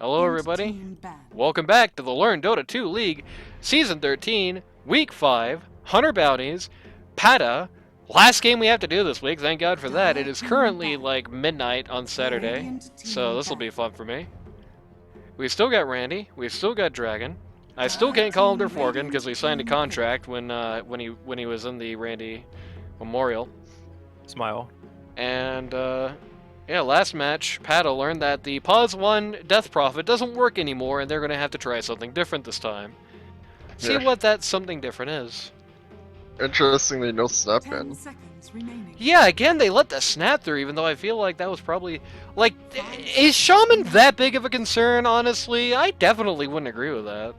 Hello everybody, welcome back to the Learn Dota 2 League, Season 13, Week 5, Hunter Bounties, Pata. Last game we have to do this week, thank God for that. It is currently like midnight on Saturday, so this will be fun for me. We've still got Randy, we've still got Dragon. I still can't call him Derforgan because we signed a contract when he was in the Randy Memorial. Smile. And yeah, last match, Pata learned that the Pause 1 Death Prophet doesn't work anymore, and they're going to have to try something different this time. See what that something different is. Interestingly, no snap in. Yeah, again, they let the snap through, even though I feel like that was probably... Like, is Shaman that big of a concern, honestly? I definitely wouldn't agree with that.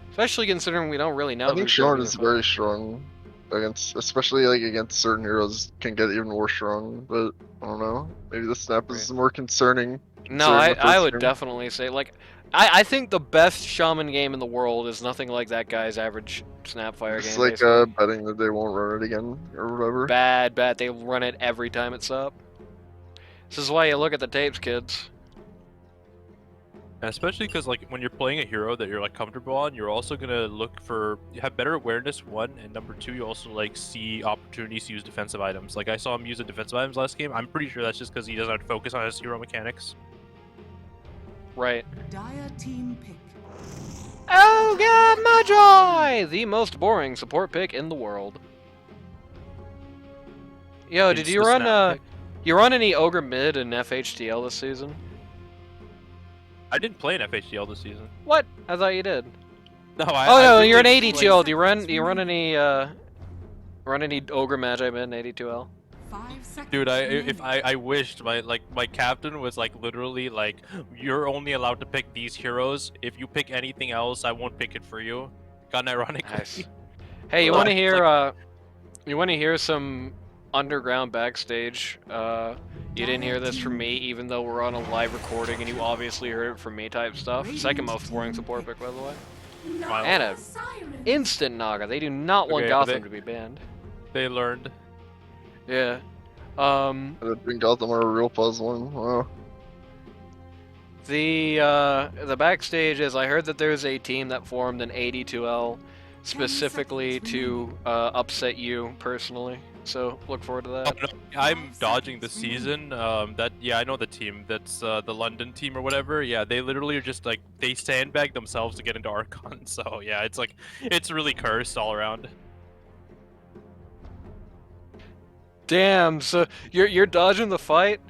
Especially considering we don't really know. I think Shaman is very strong. Especially like against certain heroes, can get even more strong, but I don't know. Maybe the snap is more concerning. No, I would definitely say, like, I think the best Shaman game in the world is nothing like that guy's average Snapfire game. It's like betting that they won't run it again or whatever. Bad. They run it every time it's up. This is why you look at the tapes, kids. Especially because, like, when you're playing a hero that you're like comfortable on, you're also gonna you have better awareness, one, and number two, you also like see opportunities to use defensive items. Like I saw him use the defensive items last game. I'm pretty sure that's just because he doesn't have to focus on his hero mechanics. Right. Dire team pick. Oh god, Magi! The most boring support pick in the world. Yo, did you run any Ogre mid in FHTL this season? I didn't play an FHDL this season. What? I thought you did. No, no, you're an 82L. Do you run any Ogre Magi mid in 82L? Dude, I wished my captain was like literally like, you're only allowed to pick these heroes. If you pick anything else, I won't pick it for you. Got ironic. Nice. Hey, you want to hear some underground backstage? You didn't hear this from me, even though we're on a live recording, and you obviously heard it from me type stuff. Second most boring support pick, by the way. And a instant Naga. They do not want Gotham to be banned. They learned. Yeah. Gotham are a real puzzle. Wow. The backstage is, I heard that there's a team that formed an 82L specifically to upset you personally. So look forward to that. Oh, no, I'm dodging the season. Yeah, I know the team. That's the London team or whatever. Yeah, they literally are just like, they sandbag themselves to get into Archon. So yeah, it's like, it's really cursed all around. Damn. So you're dodging the fight.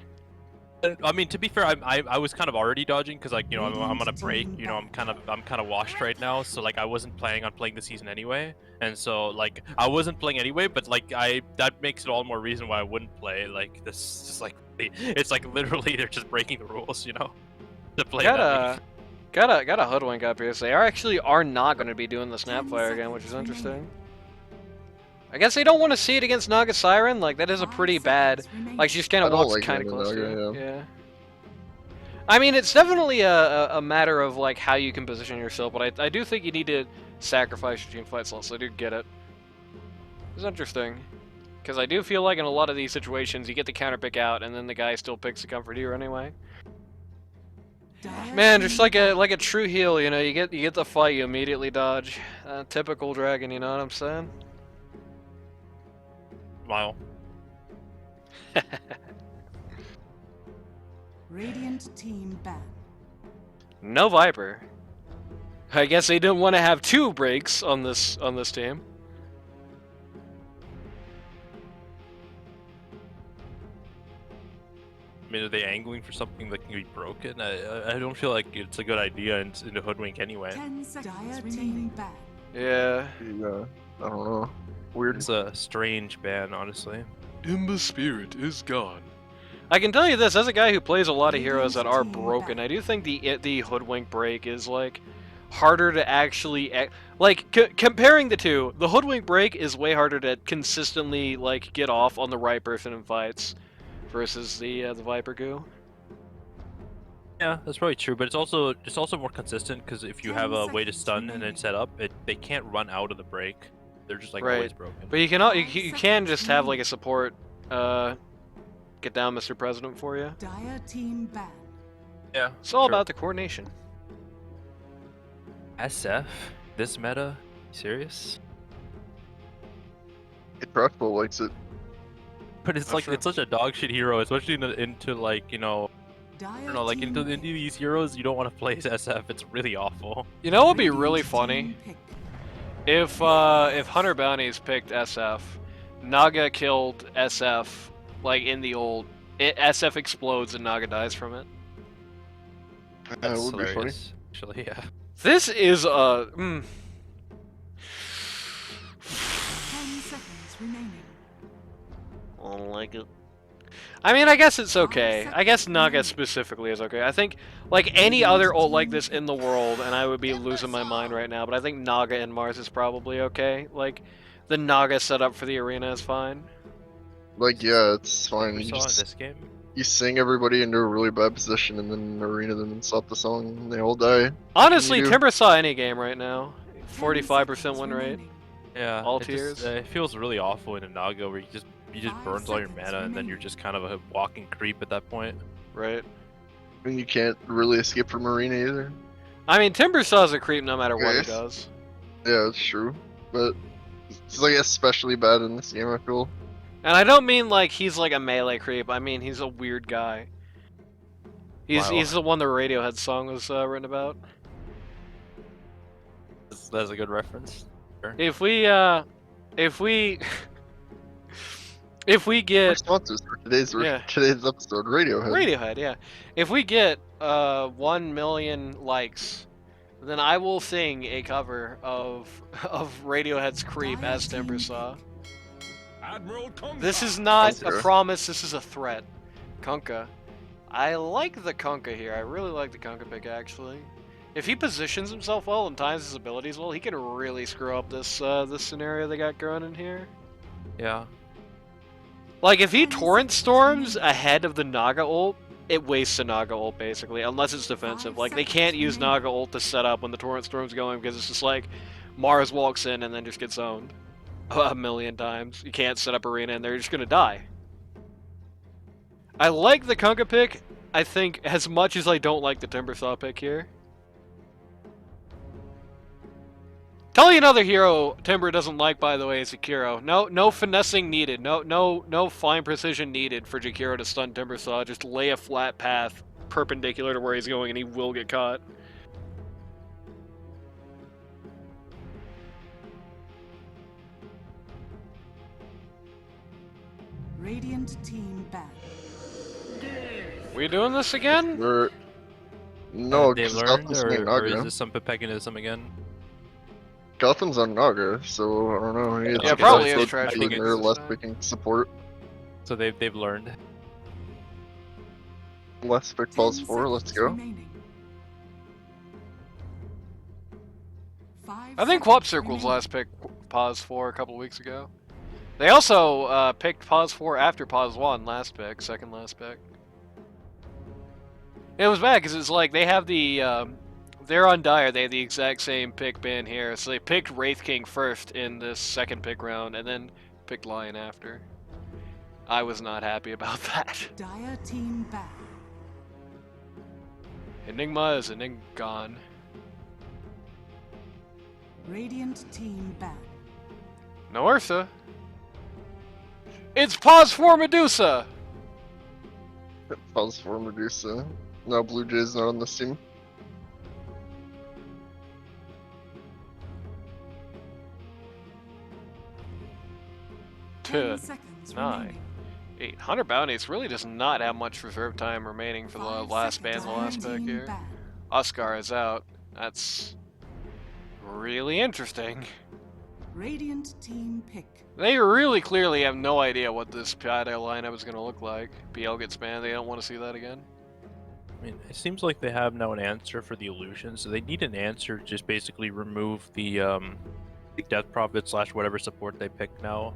I mean, to be fair, I was kind of already dodging because, like, you know, I'm on a break. You know, I'm kind of washed right now. So like, I wasn't planning on playing the season anyway, and so like, I wasn't playing anyway. But like, that makes it all more reason why I wouldn't play. Like, this is just like, it's like literally they're just breaking the rules, you know, to play. Got a hoodwink up here. So they are not going to be doing the Snapfire again, which is interesting. I guess they don't want to see it against Naga Siren. Like, that is a pretty bad... Like, she just kind of walks kind of close to it. Yeah. I mean, it's definitely a matter of, like, how you can position yourself, but I do think you need to sacrifice your team fight slots, so I do get it. It's interesting. Because I do feel like in a lot of these situations, you get the counter pick out, and then the guy still picks the comfort hero anyway. Man, just like a true heal, you know, you get the fight, you immediately dodge. Typical dragon, you know what I'm saying? Smile. Radiant team ban. No Viper. I guess they didn't want to have two breaks on this team. I mean, are they angling for something that can be broken? I don't feel like it's a good idea in the hoodwink anyway. Dire team ban. Yeah. Yeah. I don't know. Weird. It's a strange ban, honestly. The spirit is gone. I can tell you this, as a guy who plays a lot of heroes that are broken, I do think the hoodwink break is like harder to actually comparing the two. The hoodwink break is way harder to consistently like get off on the right person in fights versus the Viper goo. Yeah, that's probably true, but it's also more consistent because if you have a way to stun and then set up, they can't run out of the break. They're just like always broken. But you can just have like a support get down Mr. President for you. Dire team ban. Yeah. It's all about the coordination. SF? This meta? Serious? Trustful likes it. But it's Oh, like sure. it's such a dog shit hero, especially into like, you know, I don't know, like into these heroes you don't want to play as SF. It's really awful. You know what would be really funny? If Hunter Bounties picked SF, Naga killed SF, like in the old, SF explodes and Naga dies from it. That That's would be funny. hilarious. Actually, yeah. This is a. 10 seconds remaining. I don't like it. I mean, I guess it's okay. I guess Naga specifically is okay. I think, like, any other ult like this in the world, and I would be losing my mind right now, but I think Naga and Mars is probably okay. Like, the Naga setup for the arena is fine. Like, yeah, it's fine. We You saw in just this game. you sing everybody into a really bad position, and then in the arena, then stop the song, and they all die. Honestly, you do? Timber saw any game right now. 45% win rate. Yeah. All it tiers. Just, it feels really awful in a Naga where you just burns all your mana and then you're just kind of a walking creep at that point. Right. And you can't really escape from arena either. I mean, Timber Saw's a creep no matter what he Yes. does. Yeah, it's true. But it's like especially bad in this game, I feel. And I don't mean like he's like a melee creep. I mean he's a weird guy. He's Wow. he's the one the Radiohead song was written about. That's a good reference. Sure. If we if we get Sponsors for today's Yeah. today's episode, Radiohead. Radiohead, yeah. If we get 1 million likes, then I will sing a cover of Radiohead's Creep as Timber Saw. This is not a Okay. promise, this is a threat. Kunkka. I like the Kunkka here. I really like the Kunkka pick actually. If he positions himself well and times his abilities well, he can really screw up this this scenario they got going in here. Yeah. Like, if he Torrent Storms ahead of the Naga ult, it wastes a Naga ult, basically, unless it's defensive. Like, they can't use Naga ult to set up when the Torrent Storm's going, because it's just like, Mars walks in and then just gets owned a million times. You can't set up arena and they're just gonna die. I like the Kunkka pick, I think, as much as I don't like the Timbersaw pick here. Tell you another hero Timber doesn't like, by the way, is Jakiro. No finessing needed. No fine precision needed for Jakiro to stun Timbersaw. Just lay a flat path perpendicular to where he's going, and he will get caught. Radiant team back. We doing this again? We're no, They've because learned, Gotham's playing or is Naga. this some Pepeganism again? Gotham's on Naga, so I don't know. Maybe it's Yeah, because probably they're is trash doing against their this less guy. picking support. So they've learned. Less pick 10 balls 4, let's seconds go. remaining. 5 I think seconds Quap Circle's remaining. last pick Pause 4 a couple weeks ago. They also picked Pause 4 after Pause 1 last pick, second last pick. It was bad because it's like they have the they're on Dire. They have the exact same pick ban here, so they picked Wraith King first in this second pick round, and then picked Lion after. I was not happy about that. Dire team back. Enigma is gone. Radiant team back. No Ursa. It's Pause 4 Medusa. Pause for Medusa. No, Blue Jays not on this team. Ten Tuh. seconds 9. remaining. 8. Hunter Bounties really does not have much reserve time remaining for the 5 last ban, seconds. the last Dire pick team here. back. Oscar is out. That's really interesting. Radiant team pick. They really clearly have no idea what this PI lineup is going to look like. PL gets banned, they don't want to see that again. I mean, it seems like they have now an answer for the illusion, so they need an answer to just basically remove the Death Prophet / whatever support they pick now.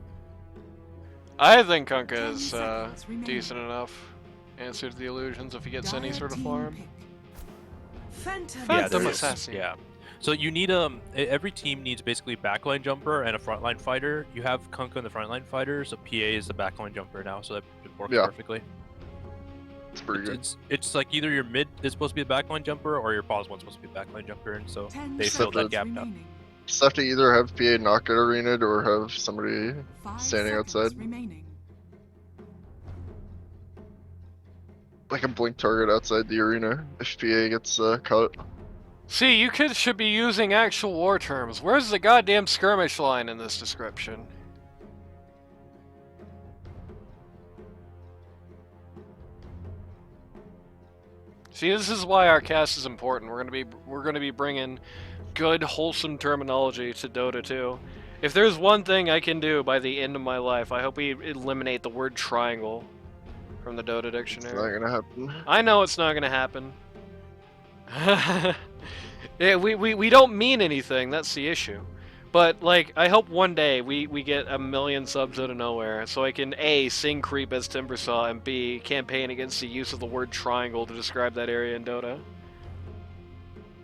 I think Kunkka 10 is seconds remaining. decent enough. Answer to the illusions if he gets any Dire sort of team farm. pick. Phantom there is. Assassin. Yeah. So you need every team needs basically backline jumper and a frontline fighter. You have Kunkka in the frontline fighter, so PA is the backline jumper now, so that works Yeah. perfectly. pretty good. It's like either your mid is supposed to be a backline jumper or your pause one's supposed to be a backline jumper, and so 10 they filled filled that that gap up. remaining. Just have to either have PA not get arenaed or have somebody 5 standing seconds outside. remaining. Like a blink target outside the arena if PA gets cut. See, you kids should be using actual war terms. Where's the goddamn skirmish line in this description? See, this is why our cast is important. We're gonna be bringing good, wholesome terminology to Dota 2. If there's one thing I can do by the end of my life, I hope we eliminate the word triangle from the Dota It's dictionary. not gonna happen. I know it's not gonna happen. Yeah, we don't mean anything, that's the issue. But, like, I hope one day we get 1 million subs out of nowhere, so I can A, sing Creep as Timbersaw, and B, campaign against the use of the word triangle to describe that area in Dota.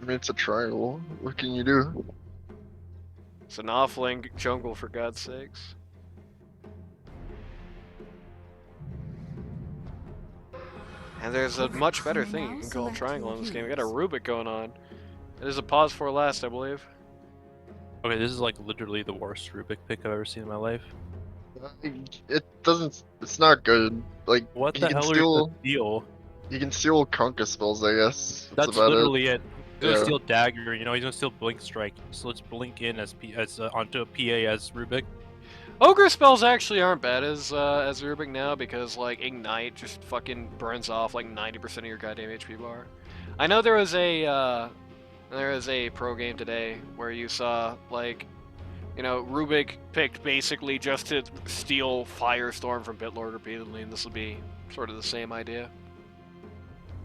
I mean, it's a triangle. What can you do? It's an offlane jungle, for God's sakes. And there's a much better thing you can call a triangle in this game. We got a Rubik going on. It is a pause for last, I believe. Okay, this is like literally the worst Rubik pick I've ever seen in my life. It doesn't. It's not good. Like What you the can hell steal, are you steal? You can steal Conka spells, I guess. That's about literally it. He's gonna Yeah. steal dagger, you know, he's gonna steal blink strike. So let's blink in as onto a PA as Rubik. Ogre spells actually aren't bad as Rubik now because like Ignite just fucking burns off like 90% of your goddamn HP bar. I know there was a pro game today where you saw like, you know, Rubik picked basically just to steal Firestorm from Bitlord repeatedly, and this will be sort of the same idea.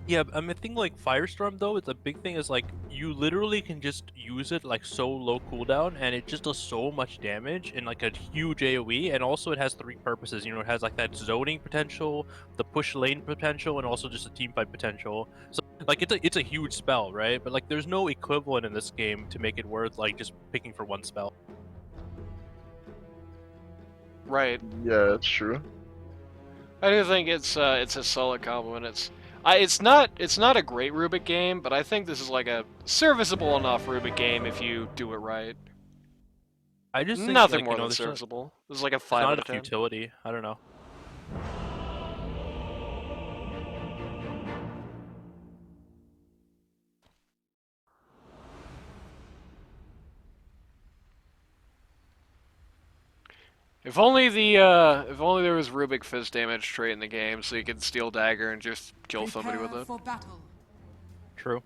Yeah, I mean, I think like Firestorm though, it's a big thing is like you literally can just use it like so low cooldown, and it just does so much damage in like a huge AOE, and also it has 3 purposes. You know, it has like that zoning potential, the push lane potential, and also just a team fight potential. So like it's a huge spell, right? But like there's no equivalent in this game to make it worth like just picking for one spell. Right. Yeah, it's true. I do think it's a solid compliment. It's not a great Rubik game, but I think this is like a serviceable enough Rubik game if you do it right. I just think Nothing like, more you know, than there's serviceable. This is like a not 5 out of enough 10. utility. I don't know. If only there was Rubik Fizz damage trait in the game, so you could steal dagger and just kill somebody with Prepare it. for battle. True.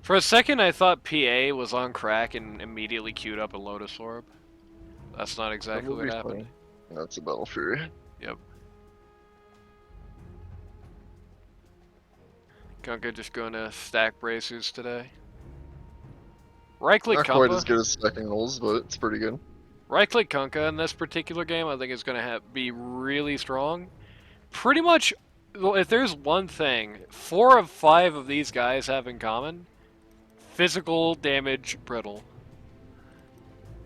For a second, I thought PA was on crack and immediately queued up a Lotus Orb. That's not exactly what happened. That's a Battle Fury. Yep. Gunka just going to stack bracers today. Right-click Not quite as Kumpa. good as stacking Knolls, but it's pretty good. Right-click Kunkka in this particular game, I think is going to be really strong. Pretty much, well, if there's one thing 4 of 5 of these guys have in common, physical damage brittle.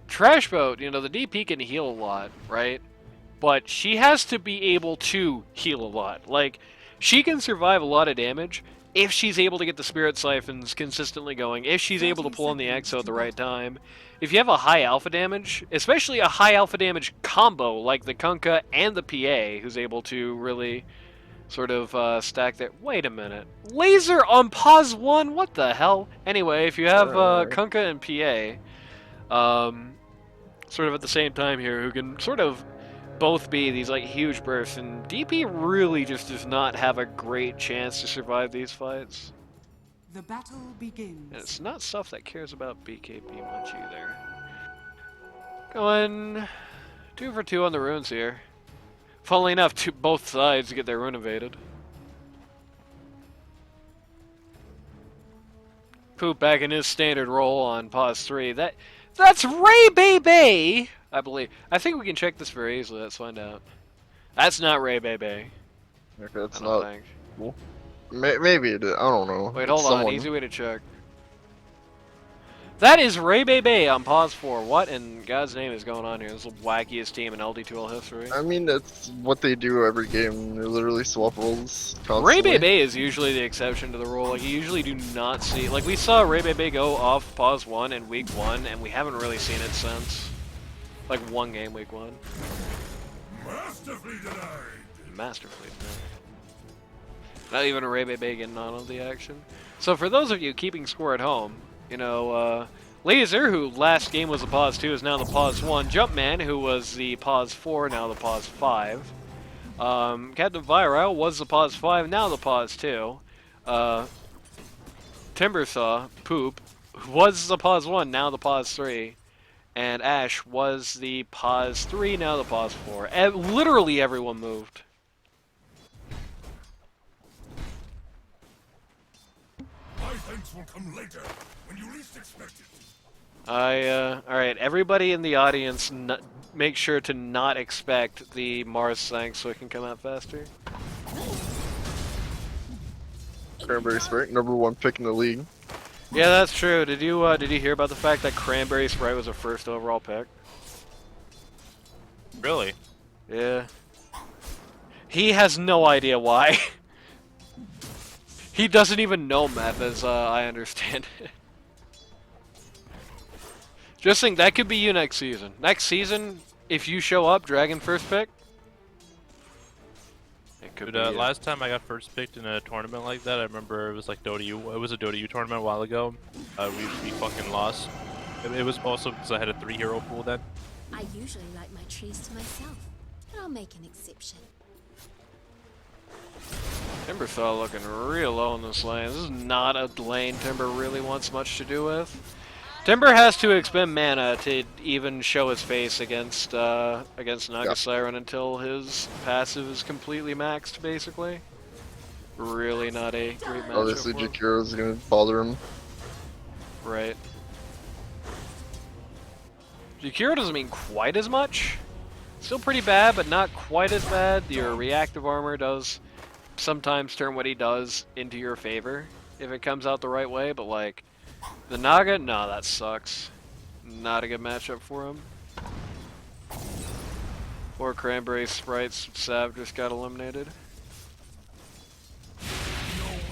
Trashboat, you know, the DP can heal a lot, right? But she has to be able to heal a lot. Like, she can survive a lot of damage if she's able to get the Spirit Siphons consistently going, if she's able to pull in the Exo at the right time. If you have a high alpha damage, especially a high alpha damage combo like the Kunkka and the PA, who's able to really sort of stack that. Wait a minute. Laser on pause 1? What the hell? Anyway, if you have Kunkka and PA, sort of at the same time here, who can sort of both be these like huge bursts, and DP really just does not have a great chance to survive these fights. The battle begins. And it's not stuff that cares about BKB much either. Going 2 for 2 on the runes here. Funnily enough, both sides get their rune evaded. Poop back in his standard role on pause 3. That's Ray Bebe, I believe. I think we can check this very easily. Let's find out. That's not Ray Bebe. Okay, that's I don't not think. cool. Maybe it is. I don't know. Wait, It's hold on. someone. Easy way to check. That is Ray Bay Bay on pause 4. What in God's name is going on here? This is the wackiest team in LD2L history. I mean, it's what they do every game. They literally swap roles Ray constantly. Bay Bay is usually the exception to the rule. Like, you usually do not see... Like, we saw Ray Bay Bay go off pause 1 in week 1, and we haven't really seen it since. Like, one game week 1. Masterfully denied. Masterfully done. Not even a Ray Bay Bay getting on all the action. So for those of you keeping score at home, you know, Laser, who last game was the pause 2, is now the pause 1. Jumpman, who was the pause 4, now the pause 5. Captain Virile was the pause 5, now the pause 2. Timbersaw, Poop, was the pause 1, now the pause 3. And Ash was the pause 3, now the pause 4. Literally everyone moved. My thanks will come later, when you least expect it. Alright, everybody in the audience, make sure to not expect the Mars thanks so it can come out faster. Cranberry Sprite, #1 pick in the league. Yeah, that's true. Did you hear about the fact that Cranberry Sprite was a first overall pick? Really? Yeah. He has no idea why. He doesn't even know Meph, as I understand it. Just think, that could be you next season. Next season, if you show up, Dragon first pick. It could Dude, be you. last time I got first picked in a tournament like that, I remember it was like Dota U. It was a Dota U tournament a while ago. We fucking lost. It was also because I had a 3-hero pool then. I usually like my trees to myself, but I'll make an exception. Timbersaw looking real low in this lane. This is not a lane Timber really wants much to do with. Timber has to expend mana to even show his face against Naga Siren until his passive is completely maxed, basically. Really not a great matchup Obviously, for him. Jakiro's gonna bother him. Right. Jakiro doesn't mean quite as much. Still pretty bad, but not quite as bad. Your reactive armor does sometimes turn what he does into your favor if it comes out the right way, but like the Naga, no, that sucks. Not a good matchup for him. Poor Cranberry Sprites, Sav just got eliminated.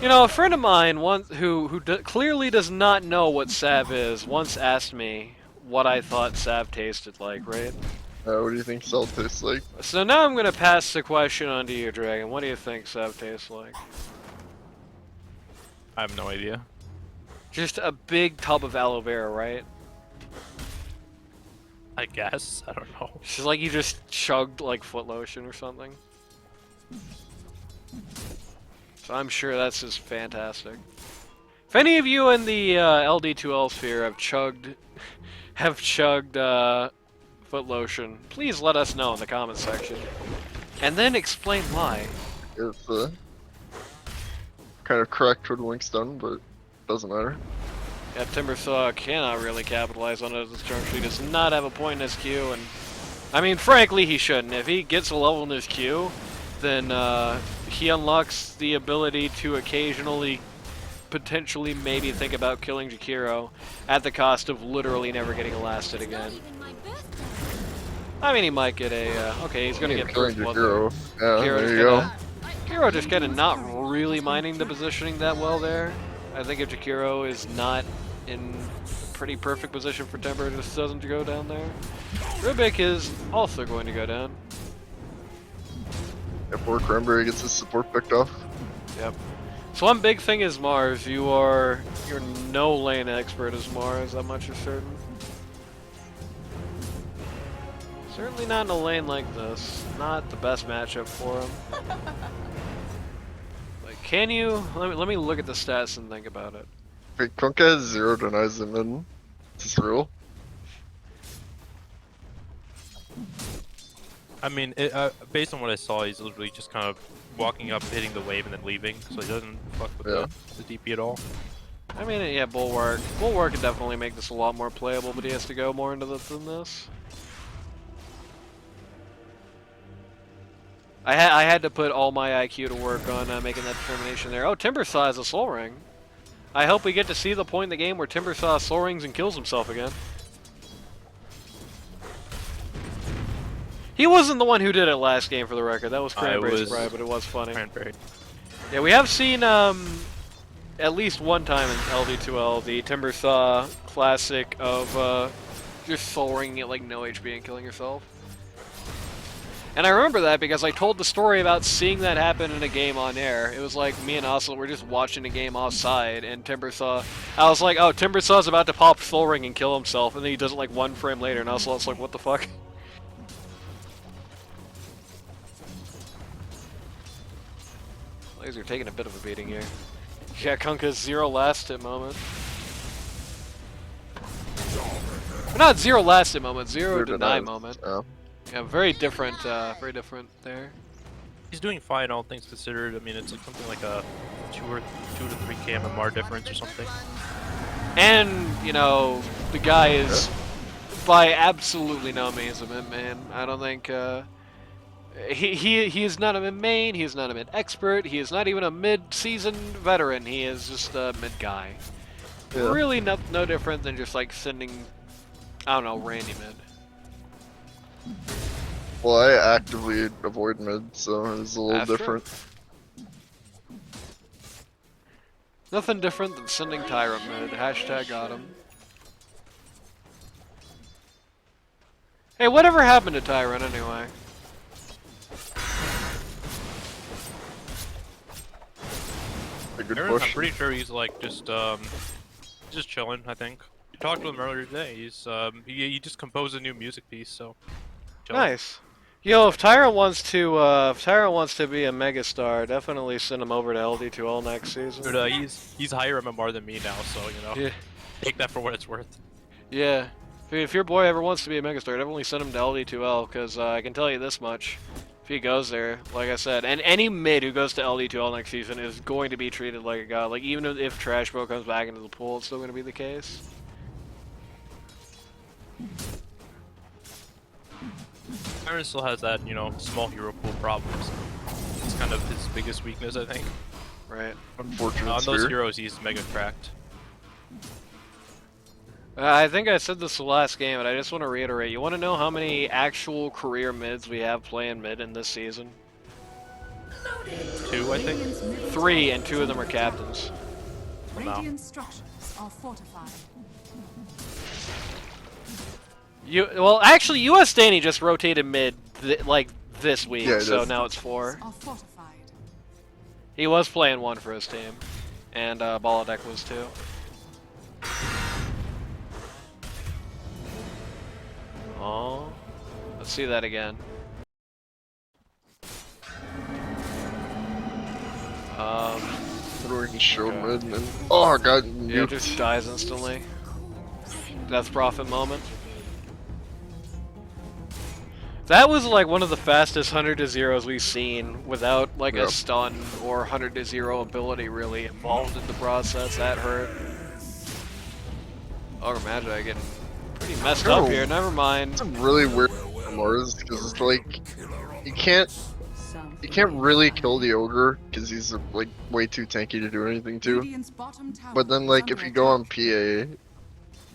You know, a friend of mine who clearly does not know what Sav is once asked me what I thought Sav tasted like, right? What do you think Salt tastes like? So now I'm gonna pass the question on to you, Dragon. What do you think Sav tastes like? I have no idea. Just a big tub of aloe vera, right? I guess. I don't know. It's just like you just chugged like foot lotion or something. So I'm sure that's just fantastic. If any of you in the LD2L sphere have chugged foot lotion, please let us know in the comments section. And then explain why. It's kind of cracked toward Winkstone, but doesn't matter. Yeah, Timbersaw cannot really capitalize on it as this turn. He does not have a point in his queue, and I mean, frankly, he shouldn't. If he gets a level in his queue, then he unlocks the ability to occasionally, potentially, maybe think about killing Jakiro at the cost of literally never getting elasted again. I mean, he might get a. Okay, he's gonna get Killing first blood. Jakiro. Yeah, Jakiro's there you go. Jakiro just kind of not really minding the positioning that well there. I think if Jakiro is not in a pretty perfect position for Timber, it just doesn't go down there. Rubik is also going to go down. If poor Cranberry gets his support picked off. Yep. So one big thing is Mars. You're no lane expert as Mars, that much is certain. Certainly not in a lane like this. Not the best matchup for him. Like, can you? Let me look at the stats and think about it. Wait, Kunkka has 0 denies him in. Is this real? I mean, based on what I saw, he's literally just kind of walking up, hitting the wave, and then leaving. So he doesn't fuck with the DP at all. I mean, yeah, Bulwark. Bulwark could definitely make this a lot more playable, but he has to go more into than this. I had to put all my IQ to work on making that determination there. Oh, Timbersaw has a soul ring. I hope we get to see the point in the game where Timbersaw soul rings and kills himself again. He wasn't the one who did it last game, for the record. That was Cranberry's Pride, but it was funny. Cranberry. Yeah, we have seen at least one time in LD2L the Timbersaw classic of just soul ringing at like no HP and killing yourself. And I remember that because I told the story about seeing that happen in a game on air. It was like me and Osel were just watching a game offside, and Timbersaw. I was like, "Oh, Timbersaw's about to pop soul ring and kill himself," and then he does it like 1 frame later, and Osel's like, "What the fuck?" Laser taking a bit of a beating here. Yeah, Kunka's 0 last hit moment. Or not 0 last hit moment, 0 deny moment. Oh. Yeah, very different there. He's doing fine, all things considered. I mean, it's like something like a 2 to 3k MMR difference or something. And, you know, the guy is by absolutely no means a mid main. I don't think he is not a mid main, he is not a mid expert, he is not even a mid-season veteran, he is just a mid guy. Yeah. Really no different than just like sending, I don't know, Randy mid. Well, I actively avoid mid, so it's a little That's true. different. Nothing different than sending Tyrant mid. Hashtag got him. Hey, whatever happened to Tyrant anyway? A good I'm push. pretty sure he's like just chilling. I think. You talked to him earlier today. He's he just composed a new music piece, so. Chilling. Nice. Yo, if Tyrant wants to be a megastar, definitely send him over to LD2L next season. Dude, he's higher MMR than me now, so you know. Yeah. Take that for what it's worth. Yeah. If your boy ever wants to be a megastar, definitely send him to LD2L, because I can tell you this much. If he goes there, like I said, and any mid who goes to LD2L next season is going to be treated like a god. Like, even if Trash Bro comes back into the pool, it's still going to be the case. Aaron still has that, you know, small hero pool problems. It's kind of his biggest weakness, I think. Right. Unfortunate On those sphere. heroes, he's mega cracked. I think I said this the last game, but I just want to reiterate. You want to know how many actual career mids we have playing mid in this season? 2, I think. 3, and 2 of them are captains. Radiant structures are fortified. Well, actually, US Danny just rotated mid this week, Yeah, it so is. now it's 4. Are fortified. He was playing 1 for his team, and Balladek was 2. Oh, let's see that again. What do we show mid and oh god, Yeah, you just dies instantly. Death Prophet moment. That was like one of the fastest 100 to 0s we've seen without like a Yep. stun or 100 to 0 ability really involved in the process. That hurt. Ogre Magi getting pretty messed up here. Never mind. It's a really weird Mars because it's like you can't really kill the ogre because he's like way too tanky to do anything to. Radiant's bottom tower But then is like under if you go on attack. PA,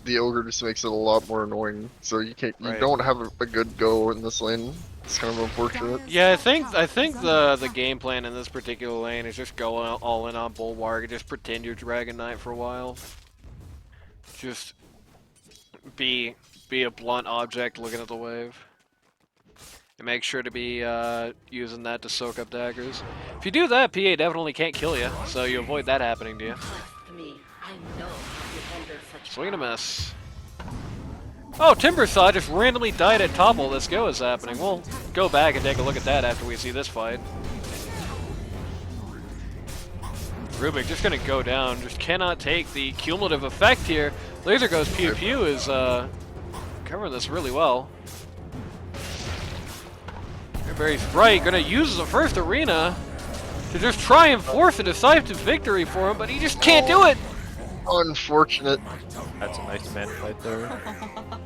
the ogre just makes it a lot more annoying. So you Right. don't have a good go in this lane. It's kind of unfortunate. Yeah, I think the game plan in this particular lane is just go all in on Bulwark and just pretend you're Dragon Knight for a while. Just be a blunt object looking at the wave. And make sure to be using that to soak up daggers. If you do that, PA definitely can't kill you, so you avoid that happening to you. Me, I know how you handle such Swing and a miss. Oh, Timbersaw just randomly died at top while this go is happening. We'll go back and take a look at that after we see this fight. Rubik just gonna go down, just cannot take the cumulative effect here. LaserGoesPewPew is covering this really well. Very right, gonna use the first arena to just try and force a decisive victory for him, but he just can't do it! Unfortunate. That's a nice man fight there.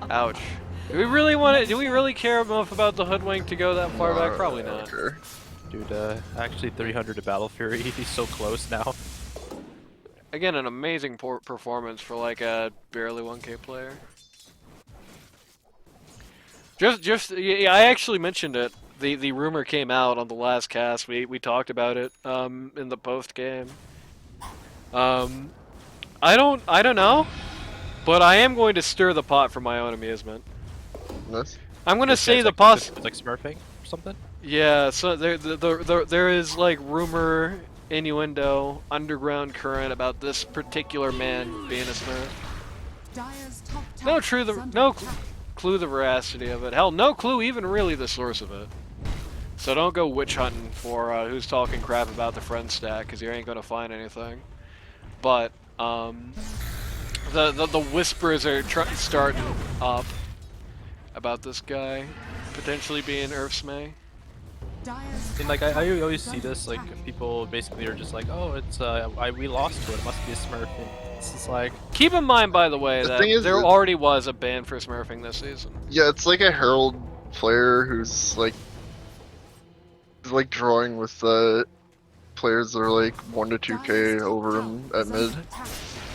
Ouch. Do we really want it? Do we really care enough about the hoodwink to go that far back? Probably not. Okay. Dude, actually 300 to Battle Fury. He's so close now. again, an amazing performance for like a barely 1K player. Yeah, I actually mentioned it. The rumor came out on the last cast. We talked about it in the post game. I don't know, but I am going to stir the pot for my own amusement. Nice. I'm gonna This say guy's the like, it's like smurfing or something. Yeah, so there is like rumor, innuendo, underground current about this particular man being a Smurf. Dire's top No tower true, is under no attack. clue the veracity of it. Hell, no clue even really the source of it. So don't go witch hunting for who's talking crap about the friend stack, because you ain't gonna find anything. But the whispers are starting up about this guy potentially being Earthsmay. Dire's And like I always see this, like people basically are just like, oh, it's we lost to it. It must be a smurf. And it's just like, Keep in mind, by the way, The that thing is there that- already was a ban for smurfing this season. Yeah, it's like a Herald player who's like drawing with players that are like 1 to 2K over him at mid.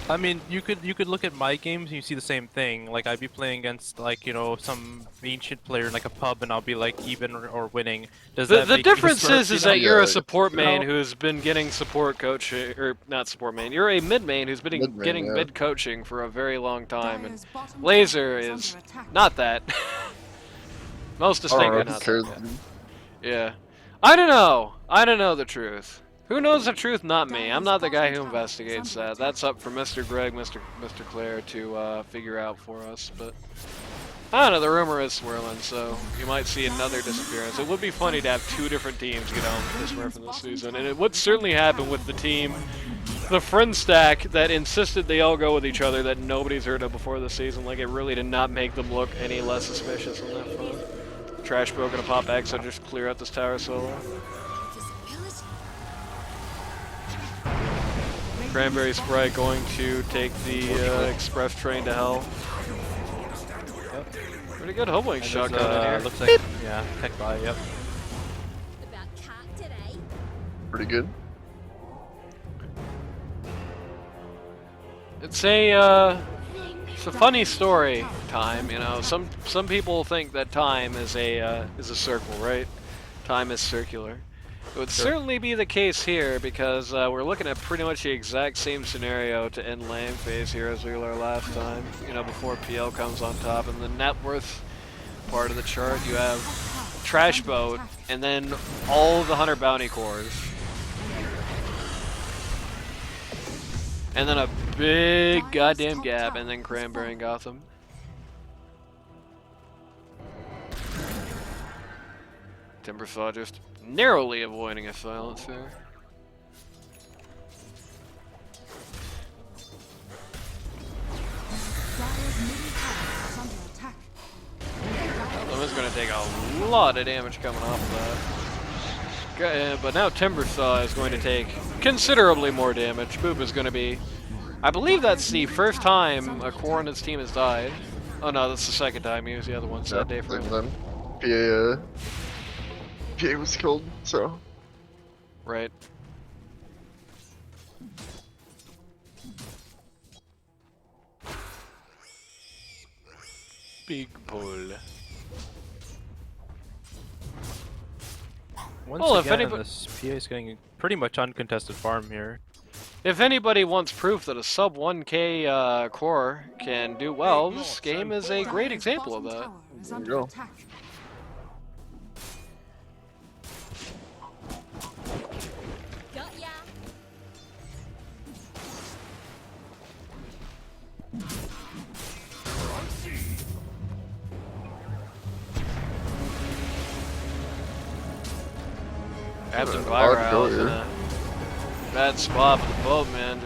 I mean, you could look at my games and you see the same thing. Like I'd be playing against like some ancient player in like a pub and I'll be like even or winning. Does that The make you a difference smurf, is you know? that you're Yeah, a support you know? main who's been getting support coaching, or not support main. You're a mid main who's been Mid main, getting yeah. mid coaching for a very long time, and Dire's bottom Laser tower is under attack. not that. Most I don't distinctly know, not who cares? that. Yeah, I don't know. I don't know the truth. Who knows the truth? Not me. I'm not the guy who investigates that. That's up for Mr. Greg, Mr. Claire to figure out for us. But I don't know. The rumor is swirling, so you might see another disappearance. It would be funny to have 2 different teams get on with this Smurf in this season, and it would certainly happen with the team, the friend stack that insisted they all go with each other that nobody's heard of before the season. Like, it really did not make them look any less suspicious on that front. Trash broken to pop X, so just clear out this tower solo. Cranberry Sprite going to take the express train to hell. Yep. Pretty good homework And shot there's, coming in here. looks like yeah, tech buy. Yep. About cat today. Pretty good. It's a funny story. Time, you know. Some people think that time is a circle, right? Time is circular. It would certainly be the case here because we're looking at pretty much the exact same scenario to end lane phase here as we were last time. You know, before PL comes on top. In the net worth part of the chart, you have Trash Boat and then all of the Hunter Bounty cores. And then a big goddamn gap, and then Cranberry and Gotham. Timbersaw just narrowly avoiding a silence there. Dire's middle tower is under attack. Gotham is going to take a lot of damage coming off of that. But now Timbersaw is going to take considerably more damage. Boop is going to be... I believe that's the first time a core on his team has died. Oh no, that's the second time. He was the other one sad day for And him. then PA was killed, so. Right. Big pull. Once Well, if again, anybody- this PA is getting pretty much uncontested farm here. If anybody wants proof that a sub 1K core can do well, this game is a great Dire's example of bottom that. tower is There you under go. attack. Got ya. Captain Odd Viral go is in here. a bad spot with the boat, man.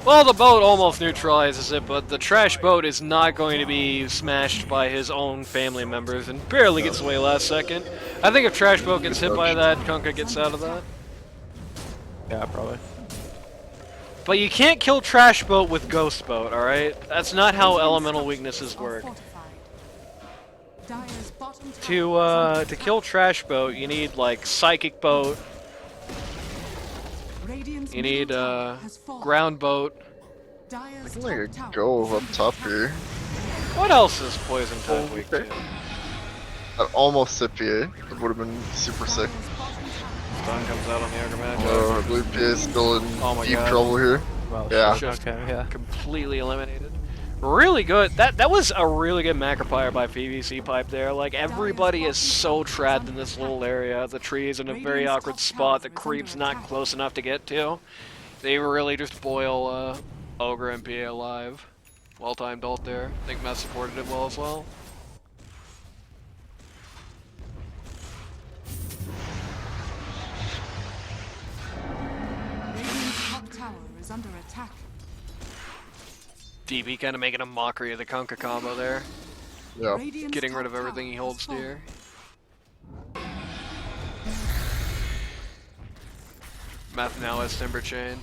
Well, the boat almost neutralizes it, but the trash boat is not going to be smashed by his own family members and barely gets away last second. I think if trash boat gets hit by that, Kunkka gets out of that. Yeah, probably. But you can't kill trash boat with ghost boat, alright? That's not how elemental weaknesses Are work. fortified. Dire's bottom tower is under To kill trash boat, you need like psychic boat, Radiant's You middle need tower has fallen. ground boat. Dyer's I can like top a tower go is up under top attack. here. What else is poison type weak to? Okay. Almost CPA. It would have been super sick. Dyer's bottom tower Stun comes out on the Ogre Magi. I believe PA is still in Oh my deep God. trouble here. Well, Yeah. shit, okay, yeah. Completely eliminated. Really good. That was a really good macro by PVC pipe there. Like everybody is so trapped in this little area. The tree's in a very awkward spot. The creep's not close enough to get to. They really just boil Ogre and PA alive. Well timed ult there. I think Meph supported it well as well. Radiant's top tower is under attack. DB kind of making a mockery of the Kunkka combo there. Yeah. Radiant's Getting rid top of everything tower he has holds fallen. dear. Meph now has Timber Chain.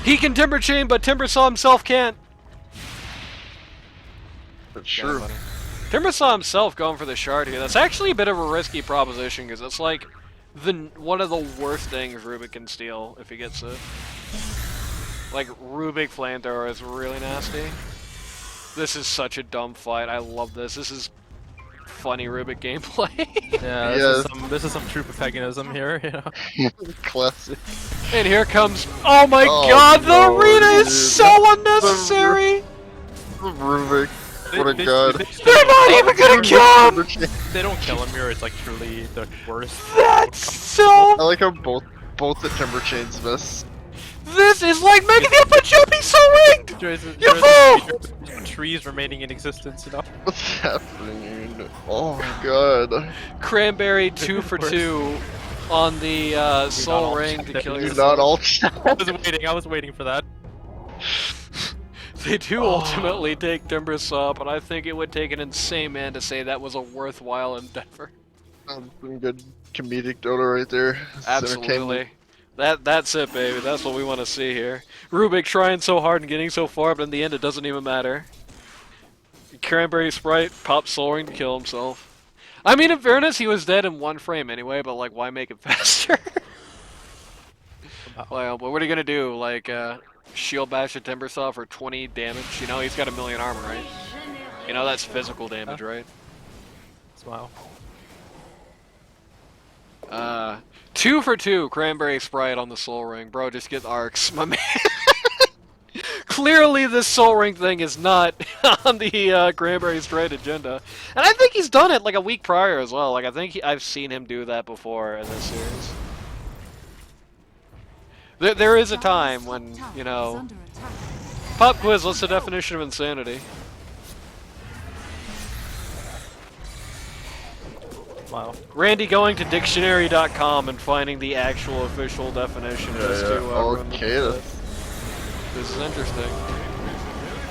He can Timber Chain, but Timbersaw himself can't. But sure. Timbersaw himself going for the shard here. That's actually a bit of a risky proposition because it's like one of the worst things Rubik can steal if he gets it. Like Rubik Flamethrower is really nasty. This is such a dumb fight. I love this. This is funny Rubik gameplay. Yeah, this is some true paganism here, you know. Classic. And here comes. Oh my Oh, God! The no, arena is dude. so unnecessary. Rubik. What a They- god. They're not even gonna kill him. They don't kill him here, it's like truly the worst. That's so. I like how both the timber chains miss. This is like making the upper be so rigged. You fool! Trees remaining in existence, you know. What's happening? Oh my god. Cranberry 2 for 2 on the Soul all Ring to check kill it. You're yourself. not all I was waiting for that. They do ultimately take Timbersaw, but I think it would take an insane man to say that was a worthwhile endeavor. Some good comedic Dota right there. It's Absolutely. entertainment. That's it, baby. That's what we want to see here. Rubik trying so hard and getting so far, but in the end it doesn't even matter. Cranberry Sprite pops Soul Ring to kill himself. I mean, in fairness, he was dead in 1 frame anyway, but like, why make it faster? Well, but what are you gonna do? Like, shield bash a Timbersaw for 20 damage? You know, he's got 1,000,000 armor, right? You know, that's physical damage, right? Smile. 2 for 2, Cranberry Sprite on the Soul Ring. Bro, just get arcs, my man. Clearly this Soul Ring thing is not on the Cranberry Sprite agenda. And I think he's done it like a week prior as well. Like, I think I've seen him do that before in this series. There is a time when, you know... Pop quiz, what's the definition of insanity? Wow. Randy going to dictionary.com and finding the actual official definition just to run with Okay. it. This is interesting.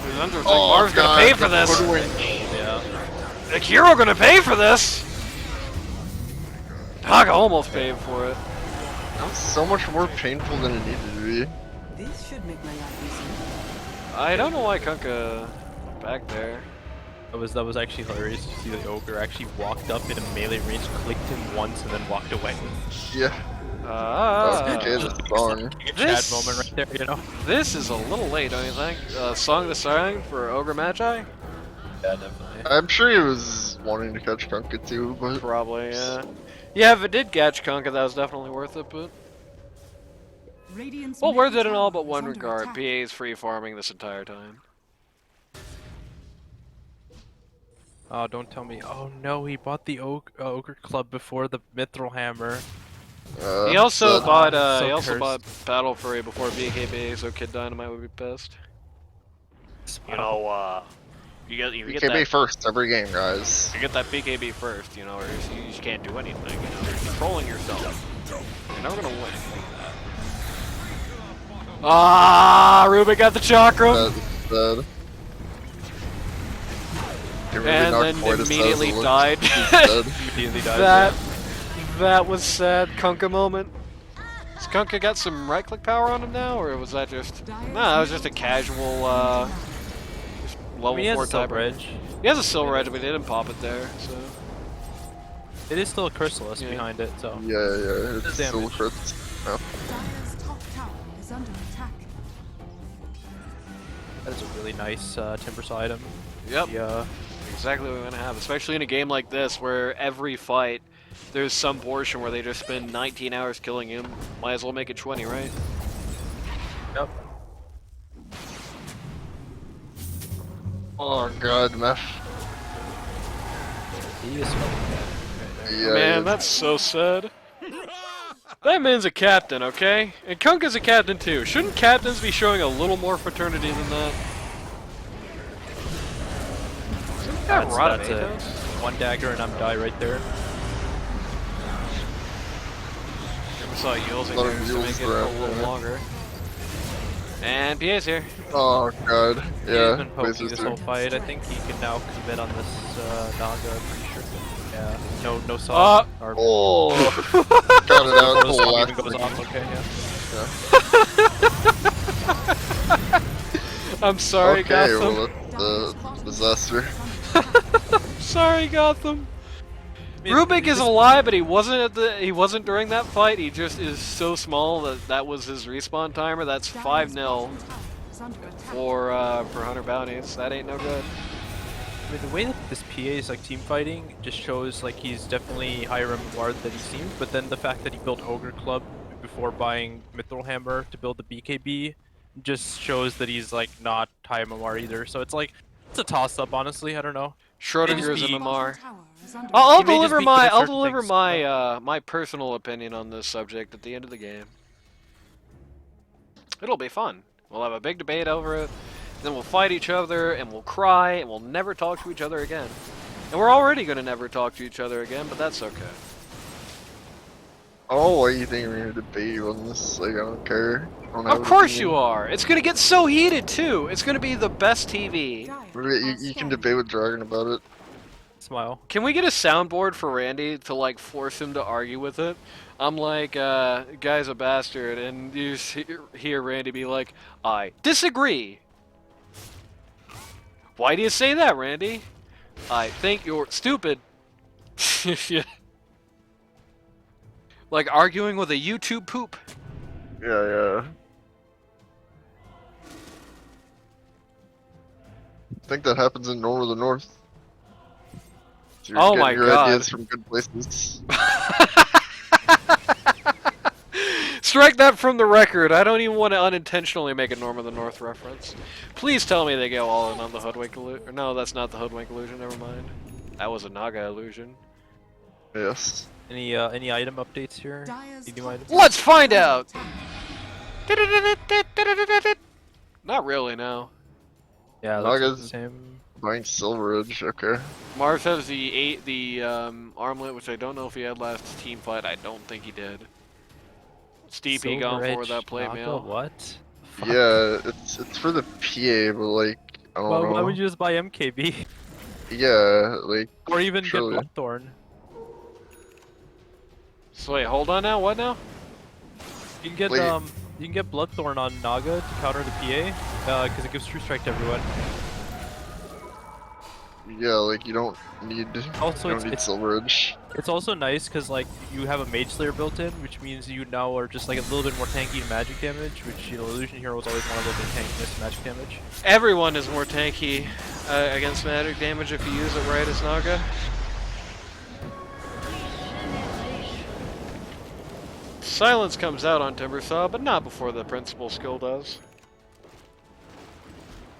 This is interesting. Oh, Marv's gonna God, pay for the this. hoodwink. Yeah. The hero gonna pay for this. Haga almost paid for it. That was so much more painful than it needed to be. This should make my life easier. I don't know why Kunkka back there. That was actually hilarious to see the ogre actually walked up in a melee range, clicked him once, and then walked away. Yeah. That was okay, the song. Chad This- moment right there, you know. This is a little late, don't you think? Song of the Song for Ogre Magi? Yeah, definitely. I'm sure he was wanting to catch Kunkka too, but Probably, yeah. Yeah, if it did catch Kunkka, that was definitely worth it, but... Radiant's Well, worth middle it in all tower but is one under regard. attack. PA is free farming this entire time. Oh, don't tell me. Oh no, he bought the ogre club before the mithril hammer. He also sad. bought so he also cursed. bought Battle Fury before BKB, so Kid Dynamite would be pissed. You know, you get BKB that first every game, guys. you get that BKB first, you know, or you just can't do anything. You know, you're controlling yourself. You're never gonna win. Ah, Rubik got the chakra, Dead. He really and knocked then Voidus out, immediately so look, died. he's dead. Immediately died. That was sad. Kunkka moment. Has Kunkka got some right click power on him now, or was that just... No, that was just a casual, just level I mean, he has 4 a silver type. edge. He has a silver edge, but he didn't pop it there, so... It is still a Chrysalis Yeah. behind it, so. Yeah, it's still Damage. crits. No. Dyer's top tower has a really nice Timbersaw item. Yep. Yeah. Exactly what we're gonna have, especially in a game like this where every fight there's some portion where they just spend 19 hours killing him. Might as well make it 20, right? Yep. Oh god, Meph. He is smoking that. Yeah, Man, that's so sad. That man's a captain, okay? And Kunk is a captain too. Shouldn't captains be showing a little more fraternity than that? Isn't that That's it. Radabatos? One dagger and I'm die right there. Never saw Yules in A lot of there just to make Yules it a around little there. longer. And PA's here. Oh god, He's yeah. been poking Blazers this there. whole fight. I think he can now commit on this Naga, I'm pretty sure. Yeah. No saw. Or Oh, got it out. before the song even Oh, goes off, okay, yeah. I'm sorry, okay, Gotham. well, that's the disaster. Sorry, Gotham. I mean, Rubik he is just- alive, but he wasn't during that fight. He just is so small that was his respawn timer. That's 5-0 Tower is under attack. for Hunter Bounties. That ain't no good. I mean, the way that this PA is like team fighting just shows like he's definitely higher MMR than he seems, but then the fact that he built Ogre Club before buying Mithril Hammer to build the BKB just shows that he's like not high MMR either. So it's like, it's a toss up, honestly. I don't know. Schrodinger's be- MMR. Tower is under I'll He may just deliver be good my at certain things, my personal opinion on this subject at the end of the game. It'll be fun. We'll have a big debate over it. Then we'll fight each other, and we'll cry, and we'll never talk to each other again. And we're already gonna never talk to each other again, but that's okay. Oh, why do you think we're gonna debate on this? Like, I don't care. I don't have Of an course opinion. you are. It's gonna get so heated too. It's gonna be the best TV. Dire You can debate with Dragon about it. Smile. Can we get a soundboard for Randy to like force him to argue with it? I'm like, guy's a bastard, and you just hear Randy be like, I disagree. Why do you say that, Randy? I think you're stupid. Yeah. Like arguing with a YouTube poop. Yeah. I think that happens in North of the North. So you're Oh getting my your God. ideas from good places. Strike that from the record. I don't even want to unintentionally make a Norm of the North reference. Please tell me they go all in on the Hoodwink illusion. No, that's not the Hoodwink illusion. Never mind. That was a Naga illusion. Yes. Any item updates here? Dire's Any new top items? tower Let's find is under out. attack. Not really, no. Yeah, that's Naga's- the same. Buying Silver Edge, okay. Marv has the armlet, which I don't know if he had last team fight. I don't think he did. Steepy Silver going for Edge that plate Naga? meal. What? Fuck. Yeah, it's for the PA, but like, I don't know. Why would you just buy MKB? Yeah, like, Or even Surely. get Blackthorn? So wait, hold on now. What now? You can get Wait. you can get Bloodthorn on Naga to counter the PA, because it gives True Strike to everyone. yeah, like you don't need Also, you don't need it's Silver Edge. It's also nice because like you have a Mage Slayer built in, which means you now are just like a little bit more tanky to magic damage, which Illusion Heroes always want a little bit tankiness to magic damage. Everyone is more tanky against magic damage if you use it right as Naga. Silence comes out on Timbersaw, but not before the principal skill does.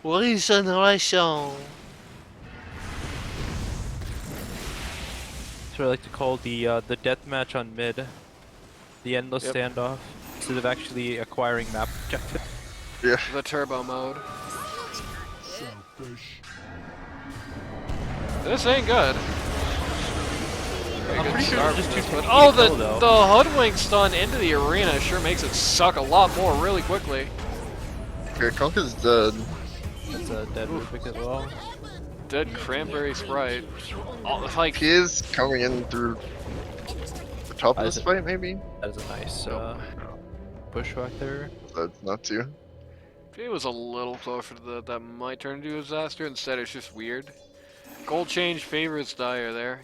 Regeneration. So I like to call the death match on mid, the endless Yep. standoff, instead of actually acquiring map objective. Yeah. The turbo mode. This ain't good. Very I'm good pretty sure start there's for just this, too but- many oh, to kill, though. the hoodwink stun into the arena sure makes it suck a lot more really quickly. Okay, Conk is dead. That's a dead Rubik as well. Dead cranberry sprite. Oh, it's like He is coming in through the top of Is this it- fight, maybe? That is a nice pushback there. That's not too. if it was a little closer to that might turn into a disaster. Instead, it's just weird. Gold change favors Dire there.